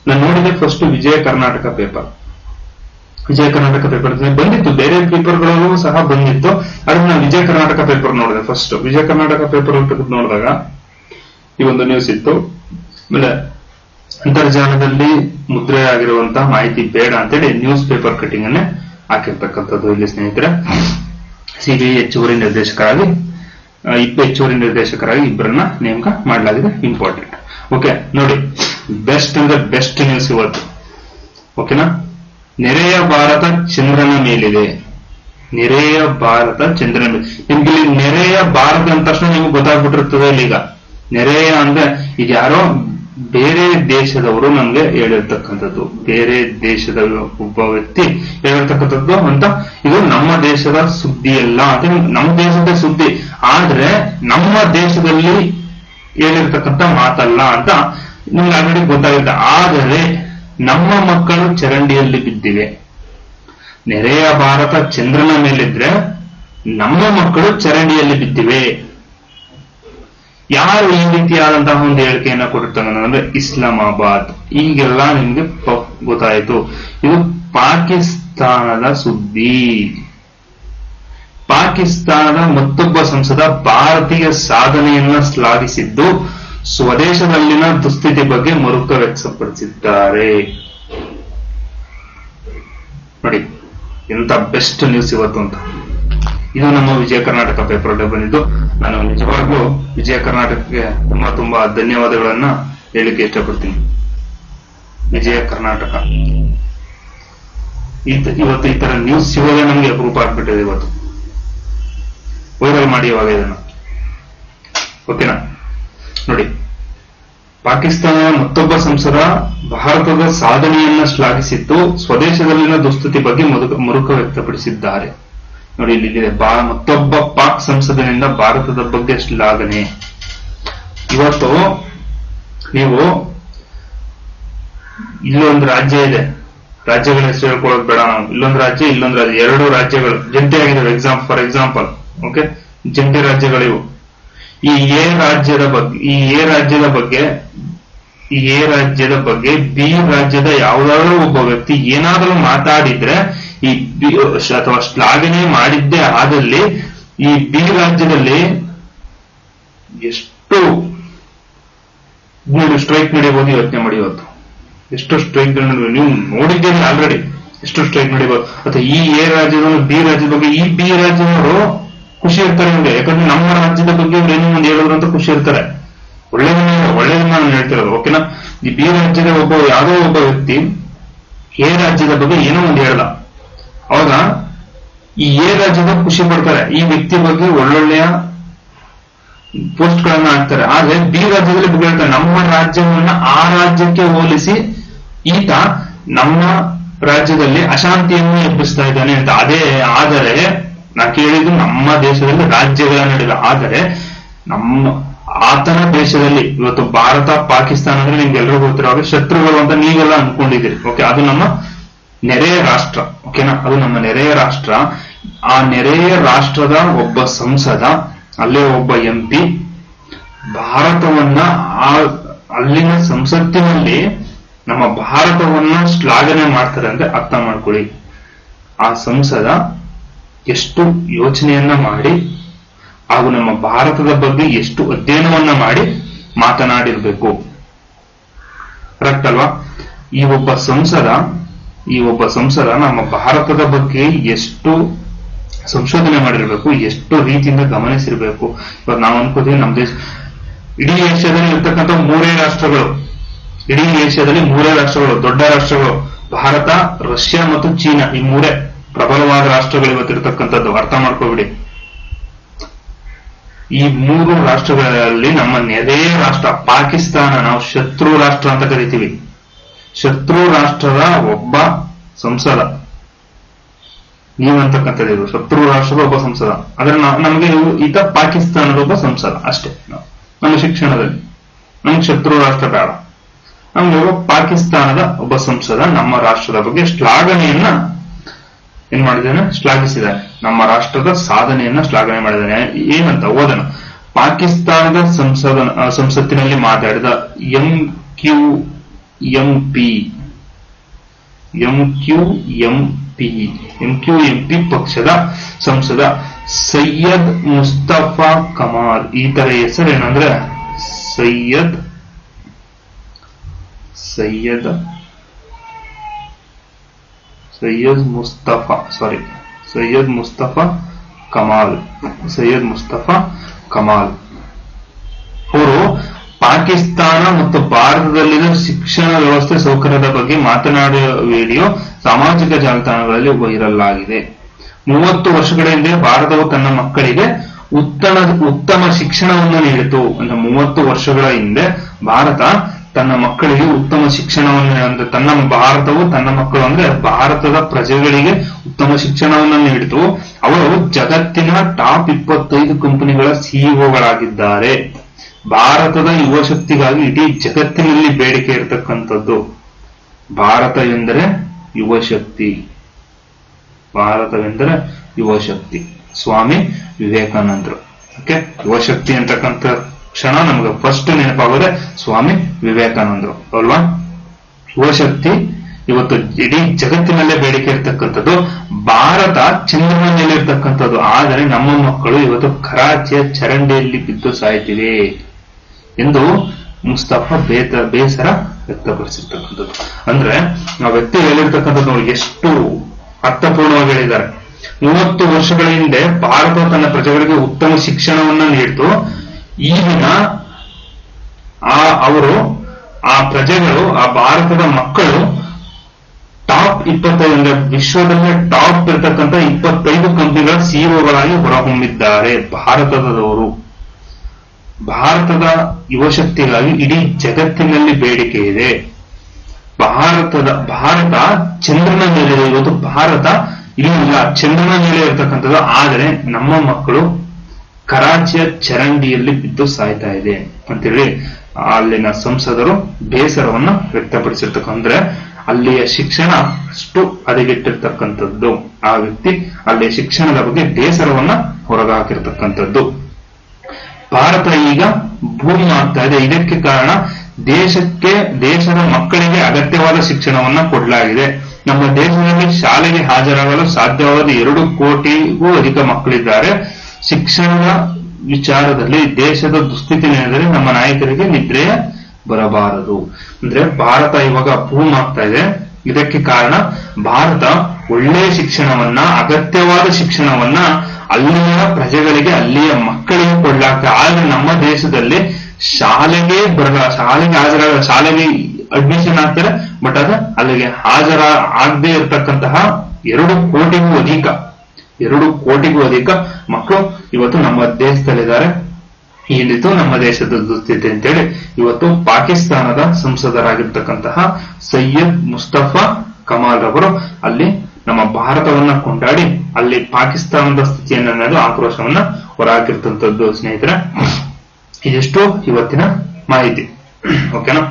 ನಾನು ನೋಡಿದೆ ಫಸ್ಟ್ ವಿಜಯ ಕರ್ನಾಟಕ ಪೇಪರ್ ಬಂದಿತ್ತು. ಬೇರೆ ಪೇಪರ್ಗಳಲ್ಲೂ ಸಹ ಬಂದಿತ್ತು. ಆದ್ರೆ ನಾನು ವಿಜಯ ಕರ್ನಾಟಕ ಪೇಪರ್ ನೋಡಿದೆ ಫಸ್ಟ್. ವಿಜಯ ಕರ್ನಾಟಕ ಪೇಪರ್ ನೋಡಿದಾಗ ಈ ಒಂದು ನ್ಯೂಸ್ ಇತ್ತು. ಆಮೇಲೆ ಅಂತರ್ಜಾಲದಲ್ಲಿ ಮುದ್ರೆ ಆಗಿರುವಂತಹ ಮಾಹಿತಿ ಬೇಡ ಅಂತೇಳಿ ನ್ಯೂಸ್ ಪೇಪರ್ ಕಟಿಂಗ್ ಅನ್ನೇ ಹಾಕಿರ್ತಕ್ಕಂಥದ್ದು. ಇಲ್ಲಿ ಸ್ನೇಹಿತರೆ, ಸಿಬಿಐ ಹೆಚ್ಚುವರಿ ನಿರ್ದೇಶಕರಾಗಿ ಇಬ್ಬರನ್ನ ನೇಮಕ ಮಾಡಲಾಗಿದೆ. ಇಂಪಾರ್ಟೆಂಟ್. ಓಕೆ, ನೋಡಿ, ಬೆಸ್ಟ್ ಅಂದ್ರೆ ಬೆಸ್ಟ್ ನ್ಯೂಸ್ ಇವತ್ತು. ಓಕೆನಾ. ನೆರೆಯ ಭಾರತ ಚಂದ್ರನ ಮೇಲಿದೆ. ನಿಮ್ಗೆ ಇಲ್ಲಿ ನೆರೆಯ ಭಾರತ ಅಂದ ತಕ್ಷಣ ನಿಮ್ಗೆ ಗೊತ್ತಾಗ್ಬಿಟ್ಟಿರ್ತದೆ. ಈಗ ನೆರೆಯ ಅಂದ್ರೆ ಇದು ಯಾರೋ ಬೇರೆ ದೇಶದವರು ನಮ್ಗೆ ಹೇಳಿರ್ತಕ್ಕಂಥದ್ದು, ಬೇರೆ ದೇಶದ ಒಬ್ಬ ವ್ಯಕ್ತಿ ಹೇಳಿರ್ತಕ್ಕಂಥದ್ದು ಅಂತ. ಇದು ನಮ್ಮ ದೇಶದ ಸುದ್ದಿ ಅಲ್ಲ, ಅದೇ ನಮ್ಮ ದೇಶದ ಸುದ್ದಿ, ಆದ್ರೆ ನಮ್ಮ ದೇಶದಲ್ಲಿ ಹೇಳಿರ್ತಕ್ಕಂಥ ಮಾತಲ್ಲ ಅಂತ ನಿಮ್ಗೆ ಆಲ್ರೆಡಿ ಗೊತ್ತಾಗುತ್ತೆ. ಆದರೆ ನಮ್ಮ ಮಕ್ಕಳು ಚರಂಡಿಯಲ್ಲಿ ಬಿದ್ದಿವೆ. ನೆರೆಯ ಭಾರತ ಚಂದ್ರನ ಮೇಲಿದ್ರೆ ನಮ್ಮ ಮಕ್ಕಳು ಚರಂಡಿಯಲ್ಲಿ ಬಿದ್ದಿವೆ. ಯಾರು ಈ ರೀತಿಯಾದಂತಹ ಒಂದು ಹೇಳಿಕೆಯನ್ನ ಕೊಟ್ಟಿರ್ತಾನೆ ಅಂದ್ರೆ ಇಸ್ಲಾಮಾಬಾದ್. ಈಗೆಲ್ಲ ನಿಮ್ಗೆ ಗೊತ್ತಾಯ್ತು. ಇದು ಪಾಕಿಸ್ತಾನದ ಸುದ್ದಿ. ಪಾಕಿಸ್ತಾನದ ಮತ್ತೊಬ್ಬ ಸಂಸದ ಭಾರತೀಯ ಸಾಧನೆಯನ್ನ ಶ್ಲಾಘಿಸಿದ್ದು ಸ್ವದೇಶದಲ್ಲಿನ ದುಸ್ಥಿತಿ ಬಗ್ಗೆ ಮರುಕ ವ್ಯಕ್ತಪಡಿಸಿದ್ದಾರೆ. ನೋಡಿ ಎಂತ ಬೆಸ್ಟ್ ನ್ಯೂಸ್ ಇವತ್ತು ಅಂತ. ಇದು ನಮ್ಮ ವಿಜಯ ಕರ್ನಾಟಕ ಪೇಪರ್ ಅಲ್ಲಿ ಬಂದಿದ್ದು. ನಾನು ನಿಜವಾಗ್ಲೂ ವಿಜಯ ಕರ್ನಾಟಕಕ್ಕೆ ತುಂಬಾ ಧನ್ಯವಾದಗಳನ್ನ ಹೇಳಿಕೆ ಇಷ್ಟಪಡ್ತೀನಿ. ವಿಜಯ ಕರ್ನಾಟಕ ಇವತ್ತು ಈ ತರ ನ್ಯೂಸ್ ಸಿಗೋದೇ ನಮ್ಗೆ ಅಪರೂಪ ಆಗ್ಬಿಟ್ಟಿದೆ. ಇವತ್ತು ವೈರಲ್ ಮಾಡಿ ಇವಾಗ ಇದನ್ನ, ಓಕೆನಾ? ನೋಡಿ, ಪಾಕಿಸ್ತಾನದ ಮತ್ತೊಬ್ಬ ಸಂಸದ ಭಾರತದ ಸಾಧನೆಯನ್ನ ಶ್ಲಾಘಿಸಿದ್ದು ಸ್ವದೇಶದಲ್ಲಿನ ದುಸ್ಥಿತಿ ಬಗ್ಗೆ ಮರುಕ ವ್ಯಕ್ತಪಡಿಸಿದ್ದಾರೆ. ನೋಡಿ, ಇಲ್ಲಿದೆ ಮತ್ತೊಬ್ಬ ಪಾಕ್ ಸಂಸದನಿಂದ ಭಾರತದ ಬಗ್ಗೆ ಶ್ಲಾಘನೆ. ಇವತ್ತು ನೀವು ಇಲ್ಲೊಂದು ರಾಜ್ಯ ಇದೆ, ರಾಜ್ಯಗಳ ಹೆಸರು ಹೇಳ್ಕೊಳ್ಳೋದು ಬೇಡ ನಾವು. ಇಲ್ಲೊಂದು ರಾಜ್ಯ, ಇಲ್ಲೊಂದು ರಾಜ್ಯ, ಎರಡು ರಾಜ್ಯಗಳು ಜಂಟಿಯಾಗಿದ್ದಾವೆ. ಫಾರ್ ಎಕ್ಸಾಂಪಲ್, ಓಕೆ, ಜಂಟಿ ರಾಜ್ಯಗಳಿವು. ಈ ಎ ರಾಜ್ಯದ ಬಗ್ಗೆ ಬಿ ರಾಜ್ಯದ ಯಾವುದಾದ್ರೂ ಒಬ್ಬ ವ್ಯಕ್ತಿ ಏನಾದರೂ ಮಾತಾಡಿದ್ರೆ ಈ ಅಥವಾ ಶ್ಲಾಘನೆ ಮಾಡಿದ್ದೇ ಆದಲ್ಲಿ ಈ ಬಿ ರಾಜ್ಯದಲ್ಲಿ ಎಷ್ಟು ಸ್ಟ್ರೈಕ್ ನಡೆಯಬಹುದು ಯೋಚನೆ ಮಾಡಿ. ಇವತ್ತು ಎಷ್ಟು ಸ್ಟ್ರೈಕ್ ನೀವು ನೋಡಿದ್ದೀರಿ ಆಲ್ರೆಡಿ, ಎಷ್ಟು ಸ್ಟ್ರೈಕ್ ನಡೆಯಬಹುದು. ಅಥವಾ ಈ ಎ ರಾಜ್ಯದವರು ಬಿ ರಾಜ್ಯದ ಬಗ್ಗೆ, ಈ ಬಿ ರಾಜ್ಯದವರು ಖುಷಿ ಇರ್ತಾರೆ ನಿಮ್ಗೆ, ಯಾಕಂದ್ರೆ ನಮ್ಮ ರಾಜ್ಯದ ಬಗ್ಗೆ ಇವ್ರು ಏನೋ ಒಂದು ಹೇಳಿದ್ರು ಅಂತ ಖುಷಿ ಇರ್ತಾರೆ. ಒಳ್ಳೇದನ್ನ ನಾನು ಹೇಳ್ತಿರೋದು, ಓಕೆನಾ? ಈ ಬಿ ರಾಜ್ಯದ ಯಾವುದೋ ಒಬ್ಬ ವ್ಯಕ್ತಿ ಎ ರಾಜ್ಯದ ಬಗ್ಗೆ ಏನೋ ಒಂದು ಹೇಳ್ದ, ಅವಾಗ ಈ ಎ ರಾಜ್ಯದ ಖುಷಿ ಪಡ್ತಾರೆ, ಈ ವ್ಯಕ್ತಿ ಬಗ್ಗೆ ಒಳ್ಳೊಳ್ಳೆಯ ಪೋಸ್ಟ್ ಗಳನ್ನ ಹಾಕ್ತಾರೆ. ಆದ್ರೆ ಬಿ ರಾಜ್ಯದಲ್ಲಿ ಬಗ್ಗೆ ಹೇಳ್ತಾರೆ, ನಮ್ಮ ರಾಜ್ಯವನ್ನ ಆ ರಾಜ್ಯಕ್ಕೆ ಹೋಲಿಸಿ ಈತ ನಮ್ಮ ರಾಜ್ಯದಲ್ಲಿ ಅಶಾಂತಿಯನ್ನು ಎಬ್ಬಿಸ್ತಾ ಇದ್ದಾನೆ ಅಂತ. ಆದರೆ ನಾ ಕೇಳಿದ್ದು ನಮ್ಮ ದೇಶದಲ್ಲಿ ರಾಜ್ಯಗಳ ನಡುವೆ, ಆದರೆ ಆತನ ದೇಶದಲ್ಲಿ ಇವತ್ತು ಭಾರತ ಪಾಕಿಸ್ತಾನ ಅಂದ್ರೆ ನಿಮ್ಗೆಲ್ಲರಿಗೂ ಗೊತ್ತಿರೋ ಶತ್ರುಗಳು ಅಂತ ನೀವೆಲ್ಲ ಅನ್ಕೊಂಡಿದ್ದೀರಿ. ಓಕೆ, ಅದು ನಮ್ಮ ನೆರೆಯ ರಾಷ್ಟ್ರ, ಓಕೆನಾ? ಅದು ನಮ್ಮ ನೆರೆಯ ರಾಷ್ಟ್ರ. ಆ ನೆರೆಯ ರಾಷ್ಟ್ರದ ಒಬ್ಬ ಸಂಸದ, ಅಲ್ಲೇ ಒಬ್ಬ MP ಭಾರತವನ್ನ ಅಲ್ಲಿನ ಸಂಸತ್ತಿನಲ್ಲಿ ನಮ್ಮ ಭಾರತವನ್ನ ಶ್ಲಾಘನೆ ಮಾಡ್ತಾರೆ ಅಂದ್ರೆ ಅರ್ಥ ಮಾಡ್ಕೊಳ್ಳಿ. ಆ ಸಂಸದ ಎಷ್ಟು ಯೋಚನೆಯನ್ನ ಮಾಡಿ ಹಾಗೂ ನಮ್ಮ ಭಾರತದ ಬಗ್ಗೆ ಎಷ್ಟು ಅಧ್ಯಯನವನ್ನ ಮಾಡಿ ಮಾತನಾಡಿರ್ಬೇಕು. ಕರೆಕ್ಟ್ ಅಲ್ವಾ? ಈ ಒಬ್ಬ ಸಂಸದ ನಮ್ಮ ಭಾರತದ ಬಗ್ಗೆ ಎಷ್ಟು ಸಂಶೋಧನೆ ಮಾಡಿರ್ಬೇಕು, ಎಷ್ಟು ರೀತಿಯಿಂದ ಗಮನಿಸಿರ್ಬೇಕು. ಇವಾಗ ನಾವು ಅನ್ಕೋತೀವಿ ನಮ್ಮ ದೇಶ, ಇಡೀ ಏಷ್ಯಾದಲ್ಲಿ ಇರ್ತಕ್ಕಂಥ ಮೂರೇ ರಾಷ್ಟ್ರಗಳು, ದೊಡ್ಡ ರಾಷ್ಟ್ರಗಳು, ಭಾರತ, ರಷ್ಯಾ ಮತ್ತು ಚೀನಾ. ಈ ಮೂರೇ ಪ್ರಬಲವಾದ ರಾಷ್ಟ್ರಗಳು ಇವತ್ತಿರ್ತಕ್ಕಂಥದ್ದು. ಅರ್ಥ ಮಾಡ್ಕೋಬಿಡಿ. ಈ ಮೂರು ರಾಷ್ಟ್ರಗಳಲ್ಲಿ ನಮ್ಮ ನೆರೆಯ ರಾಷ್ಟ್ರ ಪಾಕಿಸ್ತಾನ, ನಾವು ಶತ್ರು ರಾಷ್ಟ್ರ ಅಂತ ಕರಿತೀವಿ. ಶತ್ರು ರಾಷ್ಟ್ರದ ಒಬ್ಬ ಸಂಸದ ನೀವಂತಕ್ಕಂಥದ್ದು, ಇದು ಶತ್ರು ರಾಷ್ಟ್ರದ ಒಬ್ಬ ಸಂಸದ. ಆದ್ರೆ ನಮಗೆ ಈತ ಪಾಕಿಸ್ತಾನದ ಒಬ್ಬ ಸಂಸದ ಅಷ್ಟೇ. ನಮ್ಮ ಶಿಕ್ಷಣದಲ್ಲಿ ನಮ್ಗೆ ಶತ್ರು ರಾಷ್ಟ್ರ ಬೇಡ, ನಮ್ಗೆ ಪಾಕಿಸ್ತಾನದ ಒಬ್ಬ ಸಂಸದ ನಮ್ಮ ರಾಷ್ಟ್ರದ ಬಗ್ಗೆ ಶ್ಲಾಘನೆಯನ್ನ ಏನ್ ಮಾಡಿದ್ದಾನೆ, ಶ್ಲಾಘಿಸಿದ್ದಾನೆ. ನಮ್ಮ ರಾಷ್ಟ್ರದ ಸಾಧನೆಯನ್ನ ಶ್ಲಾಘನೆ ಮಾಡಿದ್ದಾನೆ. ಏನಂತ ಓದೋಣ. ಪಾಕಿಸ್ತಾನದ ಸಂಸತ್ತಿನಲ್ಲಿ ಮಾತಾಡಿದ ಎಂಕ್ಯೂಎಂಪಿ ಪಕ್ಷದ ಸಂಸದ ಸೈಯದ್ ಮುಸ್ತಫಾ ಕಮಾಲ್. ಈತರ ಹೆಸರೇನಂದ್ರೆ ಸೈಯದ್ ಮುಸ್ತಫಾ ಕಮಾಲ್ ಅವರು ಪಾಕಿಸ್ತಾನ ಮತ್ತು ಭಾರತದಲ್ಲಿನ ಶಿಕ್ಷಣ ವ್ಯವಸ್ಥೆ ಸೌಕರ್ಯದ ಬಗ್ಗೆ ಮಾತನಾಡುವ ವಿಡಿಯೋ ಸಾಮಾಜಿಕ ಜಾಲತಾಣಗಳಲ್ಲಿ ವೈರಲ್ ಆಗಿದೆ. 30 ವರ್ಷಗಳ ಹಿಂದೆ ಭಾರತವು ತನ್ನ ಮಕ್ಕಳಿಗೆ ಉತ್ತಮ ಶಿಕ್ಷಣವನ್ನು ನೀಡಿತು. ಅಂದ್ರೆ 30 ವರ್ಷಗಳ ಹಿಂದೆ ಭಾರತ ತನ್ನ ಮಕ್ಕಳಿಗೆ ಉತ್ತಮ ಶಿಕ್ಷಣವನ್ನು ಅಂದ್ರೆ ತನ್ನ ಭಾರತವು ತನ್ನ ಮಕ್ಕಳು ಅಂದ್ರೆ ಭಾರತದ ಪ್ರಜೆಗಳಿಗೆ ಉತ್ತಮ ಶಿಕ್ಷಣವನ್ನು ನೀಡಿತು. ಅವರು ಜಗತ್ತಿನ ಟಾಪ್ 25 ಕಂಪನಿಗಳ ಸಿಇಒಗಳಾಗಿದ್ದಾರೆ. ಭಾರತದ ಯುವ ಶಕ್ತಿಗಾಗಿ ಇಡೀ ಜಗತ್ತಿನಲ್ಲಿ ಬೇಡಿಕೆ ಇರತಕ್ಕಂಥದ್ದು. ಭಾರತವೆಂದರೆ ಯುವ ಶಕ್ತಿ, ಭಾರತವೆಂದರೆ ಯುವ ಶಕ್ತಿ. ಸ್ವಾಮಿ ವಿವೇಕಾನಂದರು. ಓಕೆ, ಯುವ ಶಕ್ತಿ ಅಂತಕ್ಕಂಥ ಕ್ಷಣ ನಮಗೆ ಫಸ್ಟ್ ನೆನಪಾಗೋದೆ ಸ್ವಾಮಿ ವಿವೇಕಾನಂದರು ಅಲ್ವಾ. ಯುವ ಶಕ್ತಿ ಇವತ್ತು ಇಡೀ ಜಗತ್ತಿನಲ್ಲೇ ಬೇಡಿಕೆ ಇರ್ತಕ್ಕಂಥದ್ದು. ಭಾರತ ಚಂದ್ರನ ಮೇಲೆ ಇರ್ತಕ್ಕಂಥದ್ದು, ಆದರೆ ನಮ್ಮ ಮಕ್ಕಳು ಇವತ್ತು ಕರಾಚಿಯ ಚರಂಡಿಯಲ್ಲಿ ಬಿದ್ದು ಸಾಯ್ತಿವೆ ಎಂದು ಮುಸ್ತಫಾ ಬೇಸರ ವ್ಯಕ್ತಪಡಿಸಿರ್ತಕ್ಕಂಥದ್ದು. ಅಂದ್ರೆ ಆ ವ್ಯಕ್ತಿ ಹೇಳಿರ್ತಕ್ಕಂಥದ್ದು ನೋಡಿ ಎಷ್ಟು ಅರ್ಥಪೂರ್ಣವಾಗಿ ಹೇಳಿದ್ದಾರೆ. 30 ವರ್ಷಗಳ ಹಿಂದೆ ಭಾರತ ತನ್ನ ಪ್ರಜೆಗಳಿಗೆ ಉತ್ತಮ ಶಿಕ್ಷಣವನ್ನ ನೀಡಿತು. ಈಗಿನ ಅವರು ಆ ಪ್ರಜೆಗಳು, ಆ ಭಾರತದ ಮಕ್ಕಳು ಟಾಪ್ 25 ಅಂದ್ರೆ ವಿಶ್ವದಲ್ಲೇ ಟಾಪ್ ಇರತಕ್ಕಂಥ 25 ಕಂಪನಿಗಳ ಸಿಇಒಗಳಾಗಿ ಹೊರಹೊಮ್ಮಿದ್ದಾರೆ ಭಾರತದವರು. ಭಾರತದ ಯುವಶಕ್ತಿಗಾಗಿ ಇಡೀ ಜಗತ್ತಿನಲ್ಲಿ ಬೇಡಿಕೆ ಇದೆ. ಭಾರತ ಚಂದ್ರನ ಮೇಲೆ ಇವತ್ತು ಭಾರತ ಇಲ್ಲ, ಚಂದ್ರನ ಮೇಲೆ ಇರತಕ್ಕಂಥದ್ದು, ಆದರೆ ನಮ್ಮ ಮಕ್ಕಳು ಕರಾಚಿಯ ಚರಂಡಿಯಲ್ಲಿ ಬಿದ್ದು ಸಾಯ್ತಾ ಇದೆ ಅಂತೇಳಿ ಅಲ್ಲಿನ ಸಂಸದರು ಬೇಸರವನ್ನ ವ್ಯಕ್ತಪಡಿಸಿರ್ತಕ್ಕಂದ್ರೆ ಅಲ್ಲಿಯ ಶಿಕ್ಷಣ ಅಷ್ಟು ಹದಗೆಟ್ಟಿರ್ತಕ್ಕಂಥದ್ದು. ಆ ವ್ಯಕ್ತಿ ಅಲ್ಲಿಯ ಶಿಕ್ಷಣದ ಬಗ್ಗೆ ಬೇಸರವನ್ನ ಹೊರಗಾಕಿರ್ತಕ್ಕಂಥದ್ದು. ಭಾರತ ಈಗ ಭೂಮಿ ಆಗ್ತಾ ಇದೆ. ಇದಕ್ಕೆ ಕಾರಣ ದೇಶದ ಮಕ್ಕಳಿಗೆ ಅಗತ್ಯವಾದ ಶಿಕ್ಷಣವನ್ನ ಕೊಡಲಾಗಿದೆ. ನಮ್ಮ ದೇಶದಲ್ಲಿ ಶಾಲೆಗೆ ಹಾಜರಾಗಲು ಸಾಧ್ಯವಾದ 2 ಕೋಟಿಗೂ ಅಧಿಕ ಮಕ್ಕಳಿದ್ದಾರೆ. ಶಿಕ್ಷಣದ ವಿಚಾರದಲ್ಲಿ ದೇಶದ ದುಸ್ಥಿತಿ ಏನೆಂದರೆ ನಮ್ಮ ನಾಯಕರಿಗೆ ನಿದ್ರೆ ಬರಬಾರದು. ಅಂದ್ರೆ ಭಾರತ ಇವಾಗ ಭೂಮಿ ಆಗ್ತಾ ಇದೆ. ಇದಕ್ಕೆ ಕಾರಣ ಭಾರತ ಒಳ್ಳೆಯ ಶಿಕ್ಷಣವನ್ನ, ಅಗತ್ಯವಾದ ಶಿಕ್ಷಣವನ್ನ ಅಲ್ಲಿಯ ಪ್ರಜೆಗಳಿಗೆ, ಅಲ್ಲಿಯ ಮಕ್ಕಳಿಗೆ ಕೊಡ್ಲಾಗ್ತದೆ. ಆದ್ರೆ ನಮ್ಮ ದೇಶದಲ್ಲಿ ಶಾಲೆಗೆ ಅಡ್ಮಿಷನ್ ಆಗ್ತಾರೆ, ಬಟ್ ಅದು ಅಲ್ಲಿಗೆ ಆಗದೆ ಇರತಕ್ಕಂತಹ 2 ಕೋಟಿಗೂ ಅಧಿಕ ಮಕ್ಕಳು ಇವತ್ತು ನಮ್ಮ ದೇಶದಲ್ಲಿದ್ದಾರೆ. ಏನಿತ್ತು ನಮ್ಮ ದೇಶದ ದುಸ್ಥಿತಿ ಅಂತೇಳಿ ಇವತ್ತು ಪಾಕಿಸ್ತಾನದ ಸಂಸದರಾಗಿರ್ತಕ್ಕಂತಹ ಸೈಯದ್ ಮುಸ್ತಫಾ ಕಮಾಲ್ ರವರು ಅಲ್ಲಿ ನಮ್ಮ ಭಾರತವನ್ನ ಕೊಂಡಾಡಿ ಅಲ್ಲಿ ಪಾಕಿಸ್ತಾನದ ಸ್ಥಿತಿಯನ್ನ ಆಕ್ರೋಶವನ್ನ ಹೊರಹಾಕಿರ್ತಕ್ಕಂಥದ್ದು. ಸ್ನೇಹಿತರೆ, ಇದಿಷ್ಟು ಇವತ್ತಿನ ಮಾಹಿತಿ. ಓಕೆನಾ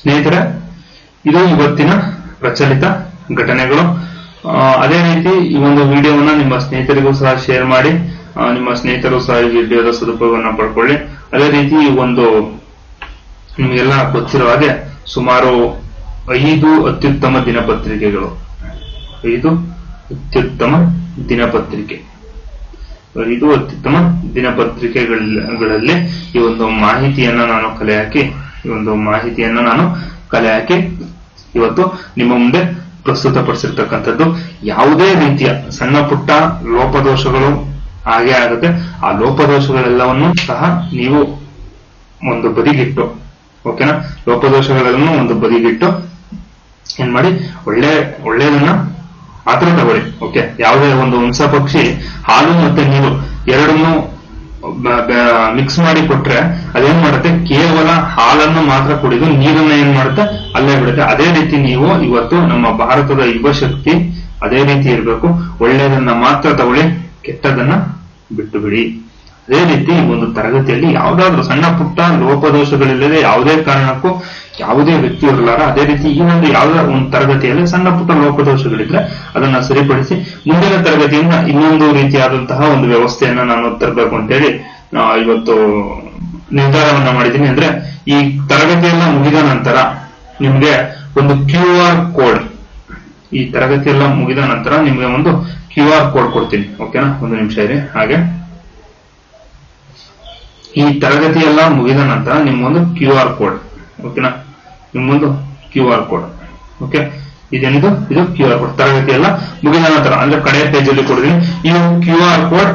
ಸ್ನೇಹಿತರೆ, ಇದು ಇವತ್ತಿನ ಪ್ರಚಲಿತ ಘಟನೆಗಳು. ಅದೇ ರೀತಿ ಈ ಒಂದು ವಿಡಿಯೋವನ್ನ ನಿಮ್ಮ ಸ್ನೇಹಿತರಿಗೂ ಸಹ ಶೇರ್ ಮಾಡಿ, ನಿಮ್ಮ ಸ್ನೇಹಿತರು ಸಹ ಈ ವಿಡಿಯೋದ ಸದುಪಯೋಗವನ್ನು ಪಡ್ಕೊಳ್ಳಿ. ಅದೇ ರೀತಿ ಒಂದು ನಿಮಗೆಲ್ಲ ಗೊತ್ತಿರೋ ಹಾಗೆ ಸುಮಾರು 5 ಅತ್ಯುತ್ತಮ ದಿನಪತ್ರಿಕೆಗಳು, 5 ಅತ್ಯುತ್ತಮ ದಿನಪತ್ರಿಕೆಗಳಲ್ಲಿ ಈ ಒಂದು ಮಾಹಿತಿಯನ್ನ ನಾನು ಕಲೆ ಹಾಕಿ ಇವತ್ತು ನಿಮ್ಮ ಮುಂದೆ ಪ್ರಸ್ತುತಪಡಿಸಿರ್ತಕ್ಕಂಥದ್ದು. ಯಾವುದೇ ರೀತಿಯ ಸಣ್ಣ ಪುಟ್ಟ ಲೋಪದೋಷಗಳು ಹಾಗೆ ಆಗುತ್ತೆ. ಆ ಲೋಪದೋಷಗಳೆಲ್ಲವನ್ನು ಸಹ ನೀವು ಒಂದು ಬದಿಗಿಟ್ಟು, ಓಕೆನಾ, ಲೋಪದೋಷಗಳೆಲ್ಲವನ್ನು ಒಂದು ಬದಿಗಿಟ್ಟು ಏನ್ ಮಾಡಿ, ಒಳ್ಳೆಯದನ್ನ ಮಾತ್ರ ತಗೊಳ್ಳಿ. ಓಕೆ, ಯಾವುದೇ ಒಂದು ಹಂಸ ಪಕ್ಷಿ ಹಾಲು ಮತ್ತೆ ನೀರು ಎರಡನ್ನು ಮಿಕ್ಸ್ ಮಾಡಿ ಕೊಟ್ರೆ ಅದೇನ್ ಮಾಡುತ್ತೆ, ಕೇವಲ ಹಾಲನ್ನು ಮಾತ್ರ ಕುಡಿದು ನೀರನ್ನ ಏನ್ ಮಾಡುತ್ತೆ ಅಲ್ಲೇ ಬಿಡುತ್ತೆ. ಅದೇ ರೀತಿ ನೀವು ಇವತ್ತು ನಮ್ಮ ಭಾರತದ ಯುವ ಶಕ್ತಿ ಅದೇ ರೀತಿ ಇರಬೇಕು. ಒಳ್ಳೆಯದನ್ನ ಮಾತ್ರ ತಗೊಳ್ಳಿ, ಕೆಟ್ಟದನ್ನ ಬಿಟ್ಟು ಬಿಡಿ. ಅದೇ ರೀತಿ ಒಂದು ತರಗತಿಯಲ್ಲಿ ಯಾವ್ದಾದ್ರು ಸಣ್ಣ ಪುಟ್ಟ ಲೋಪದೋಷಗಳಿಲ್ಲದೆ ಯಾವುದೇ ಕಾರಣಕ್ಕೂ ಯಾವುದೇ ವ್ಯಕ್ತಿ ಇರಲಾರ. ಅದೇ ರೀತಿ ಈ ಒಂದು ಯಾವುದೇ ಒಂದು ತರಗತಿಯಲ್ಲಿ ಸಣ್ಣ ಪುಟ್ಟ ಲೋಪದೋಷಗಳಿದ್ರೆ ಅದನ್ನ ಸರಿಪಡಿಸಿ ಮುಂದಿನ ತರಗತಿಯಿಂದ ಇನ್ನೊಂದು ರೀತಿಯಾದಂತಹ ಒಂದು ವ್ಯವಸ್ಥೆಯನ್ನ ನಾನು ತರಬೇಕು ಅಂತೇಳಿ ಇವತ್ತು ನಿರ್ಧಾರವನ್ನ ಮಾಡಿದ್ದೀನಿ. ಅಂದ್ರೆ ಈ ತರಗತಿಯೆಲ್ಲ ಮುಗಿದ ನಂತರ ನಿಮ್ಗೆ ಒಂದು QR ಕೋಡ್, ಈ ತರಗತಿಯೆಲ್ಲ ಮುಗಿದ ನಂತರ ನಿಮ್ಗೆ ಒಂದು QR ಕೋಡ್ ಕೊಡ್ತೀನಿ. ಓಕೆನಾ, ಒಂದು ನಿಮಿಷ ಇರಿ. ಹಾಗೆ ಈ ತರಗತಿಯೆಲ್ಲ ಮುಗಿದ ನಂತರ ನಿಮ್ಗೊಂದು QR ಕೋಡ್, ಓಕೆನಾ, ನಿಮ್ಮೊಂದು QR ಕೋಡ್. ಓಕೆ, ಇದೇನಿದು, ಇದು QR ಕೋಡ್. ತರಗತಿ ಎಲ್ಲ ಮುಗಿದ ನಂತರ ಅಂದ್ರೆ ಕಡೆ ಪೇಜ್ ಅಲ್ಲಿ ಕೊಡ್ತೀನಿ ಈ QR ಕೋಡ್.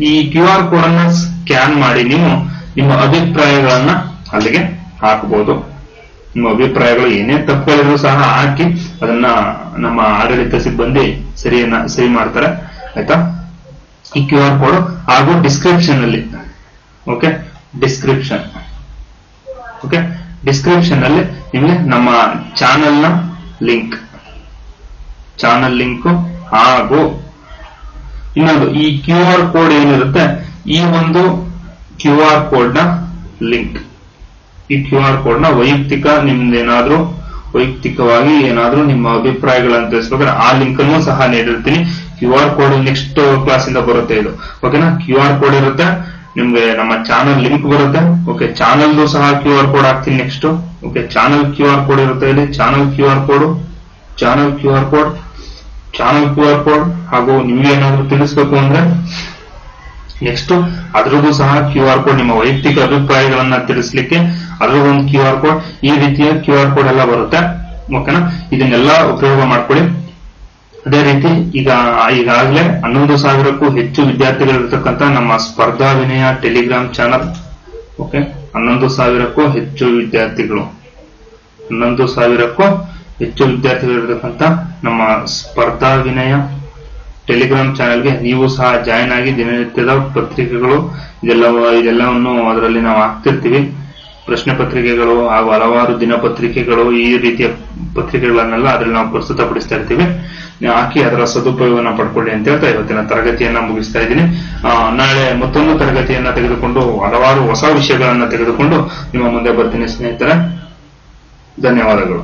ಈ QR ಕೋಡ್ ಅನ್ನ ಸ್ಕ್ಯಾನ್ ಮಾಡಿ ನೀವು ನಿಮ್ಮ ಅಭಿಪ್ರಾಯಗಳನ್ನ ಅಲ್ಲಿಗೆ ಹಾಕಬಹುದು. ನಿಮ್ಮ ಅಭಿಪ್ರಾಯಗಳು ಏನೇ ತಪ್ಪುಗಳಿದ್ರು ಸಹ ಹಾಕಿ ಅದನ್ನ ನಮ್ಮ ಆಡಳಿತ ಸಿಬ್ಬಂದಿ ಸರಿ ಮಾಡ್ತಾರೆ. ಆಯ್ತಾ, ಈ QR ಕೋಡ್ ಹಾಗೂ ಡಿಸ್ಕ್ರಿಪ್ಷನ್ ಅಲ್ಲಿ, ಓಕೆ, ಡಿಸ್ಕ್ರಿಪ್ಷನ್ ಅಲ್ಲಿ ನಿಮಗೆ ನಮ್ಮ ಚಾನೆಲ್ ನ ಲಿಂಕ್ ಹಾಗೂ ಇನ್ನೊಂದು ಈ ಕ್ಯೂ ಆರ್ ಕೋಡ್ ಏನಿರುತ್ತೆ, ಈ ಒಂದು ಕ್ಯೂ ಆರ್ ಕೋಡ್ ನ ಲಿಂಕ್, ಈ ಕ್ಯೂ ಆರ್ ಕೋಡ್ ನ ವೈಯಕ್ತಿಕವಾಗಿ ಏನಾದ್ರೂ ನಿಮ್ಮ ಅಭಿಪ್ರಾಯಗಳನ್ನು ತಿಳಿಸ್ಬೇಕಾದ್ರೆ ಆ ಲಿಂಕ್ ಅನ್ನು ಸಹ ನೀಡಿರ್ತೀನಿ. Q R code next class ಇಂದ ಬರುತ್ತೆ ಇದು. ಓಕೆನಾ? ಕ್ಯೂ ಆರ್ ಕೋಡ್ ಇರುತ್ತೆ, ನಿಮ್ಗೆ ನಮ್ಮ ಚಾನಲ್ ಲಿಂಕ್ ಬರುತ್ತೆ. ಓಕೆ, ಚಾನಲ್ ಸಹ ಕ್ಯೂ ಆರ್ ಕೋಡ್ ಹಾಕ್ತೀನಿ next. Okay, channel Q R code ಇರುತ್ತೆ ಇಲ್ಲಿ, ಚಾನಲ್ ಕ್ಯೂ ಆರ್ ಕೋಡ್ ಹಾಗೂ ನಿಮ್ಗೆ ಏನಾದ್ರು ತಿಳಿಸ್ಬೇಕು ಅಂದ್ರೆ ನೆಕ್ಸ್ಟ್ ಅದ್ರದ್ದು ಸಹ ಕ್ಯೂ ಆರ್ ಕೋಡ್, ನಿಮ್ಮ ವೈಯಕ್ತಿಕ ಅಭಿಪ್ರಾಯಗಳನ್ನ ತಿಳಿಸ್ಲಿಕ್ಕೆ ಅದ್ರದ್ದು ಒಂದು ಕ್ಯೂ ಆರ್ ಕೋಡ್, ಈ ರೀತಿಯ ಕ್ಯೂ ಆರ್ ಕೋಡ್ ಎಲ್ಲ ಬರುತ್ತೆ. ಓಕೆನಾ? ಇದನ್ನೆಲ್ಲ ಉಪಯೋಗ ಮಾಡ್ಕೊಳ್ಳಿ. ಅದೇ ರೀತಿ ಈಗಾಗಲೇ 11,000ಕ್ಕೂ ಹೆಚ್ಚು ವಿದ್ಯಾರ್ಥಿಗಳಿರ್ತಕ್ಕಂಥ ನಮ್ಮ ಸ್ಪರ್ಧಾ ವಿನಯ ಟೆಲಿಗ್ರಾಮ್ ಚಾನಲ್. ಓಕೆ, 11,000ಕ್ಕೂ ಹೆಚ್ಚು ವಿದ್ಯಾರ್ಥಿಗಳಿರ್ತಕ್ಕಂಥ ನಮ್ಮ ಸ್ಪರ್ಧಾ ವಿನಯ ಟೆಲಿಗ್ರಾಮ್ ಚಾನೆಲ್ಗೆ ನೀವು ಸಹ ಜಾಯಿನ್ ಆಗಿ ದಿನನಿತ್ಯದ ಪತ್ರಿಕೆಗಳು ಇದೆಲ್ಲವನ್ನು ಅದರಲ್ಲಿ ನಾವು ಹಾಕ್ತಿರ್ತೀವಿ. ಪ್ರಶ್ನೆ ಪತ್ರಿಕೆಗಳು ಹಾಗೂ ಹಲವಾರು ದಿನಪತ್ರಿಕೆಗಳು, ಈ ರೀತಿಯ ಪತ್ರಿಕೆಗಳನ್ನೆಲ್ಲ ಅದರಲ್ಲಿ ನಾವು ಪ್ರಸ್ತುತಪಡಿಸ್ತಾ ಇರ್ತೀವಿ. ಹಾಕಿ ಅದರ ಸದುಪಯೋಗನ ಪಡ್ಕೊಳ್ಳಿ ಅಂತ ಹೇಳ್ತಾ ಇವತ್ತಿನ ತರಗತಿಯನ್ನ ಮುಗಿಸ್ತಾ ಇದ್ದೀನಿ. ನಾಳೆ ಮತ್ತೊಂದು ತರಗತಿಯನ್ನ ತೆಗೆದುಕೊಂಡು ಹಲವಾರು ಹೊಸ ವಿಷಯಗಳನ್ನ ತೆಗೆದುಕೊಂಡು ನಿಮ್ಮ ಮುಂದೆ ಬರ್ತೀನಿ ಸ್ನೇಹಿತರೆ. ಧನ್ಯವಾದಗಳು.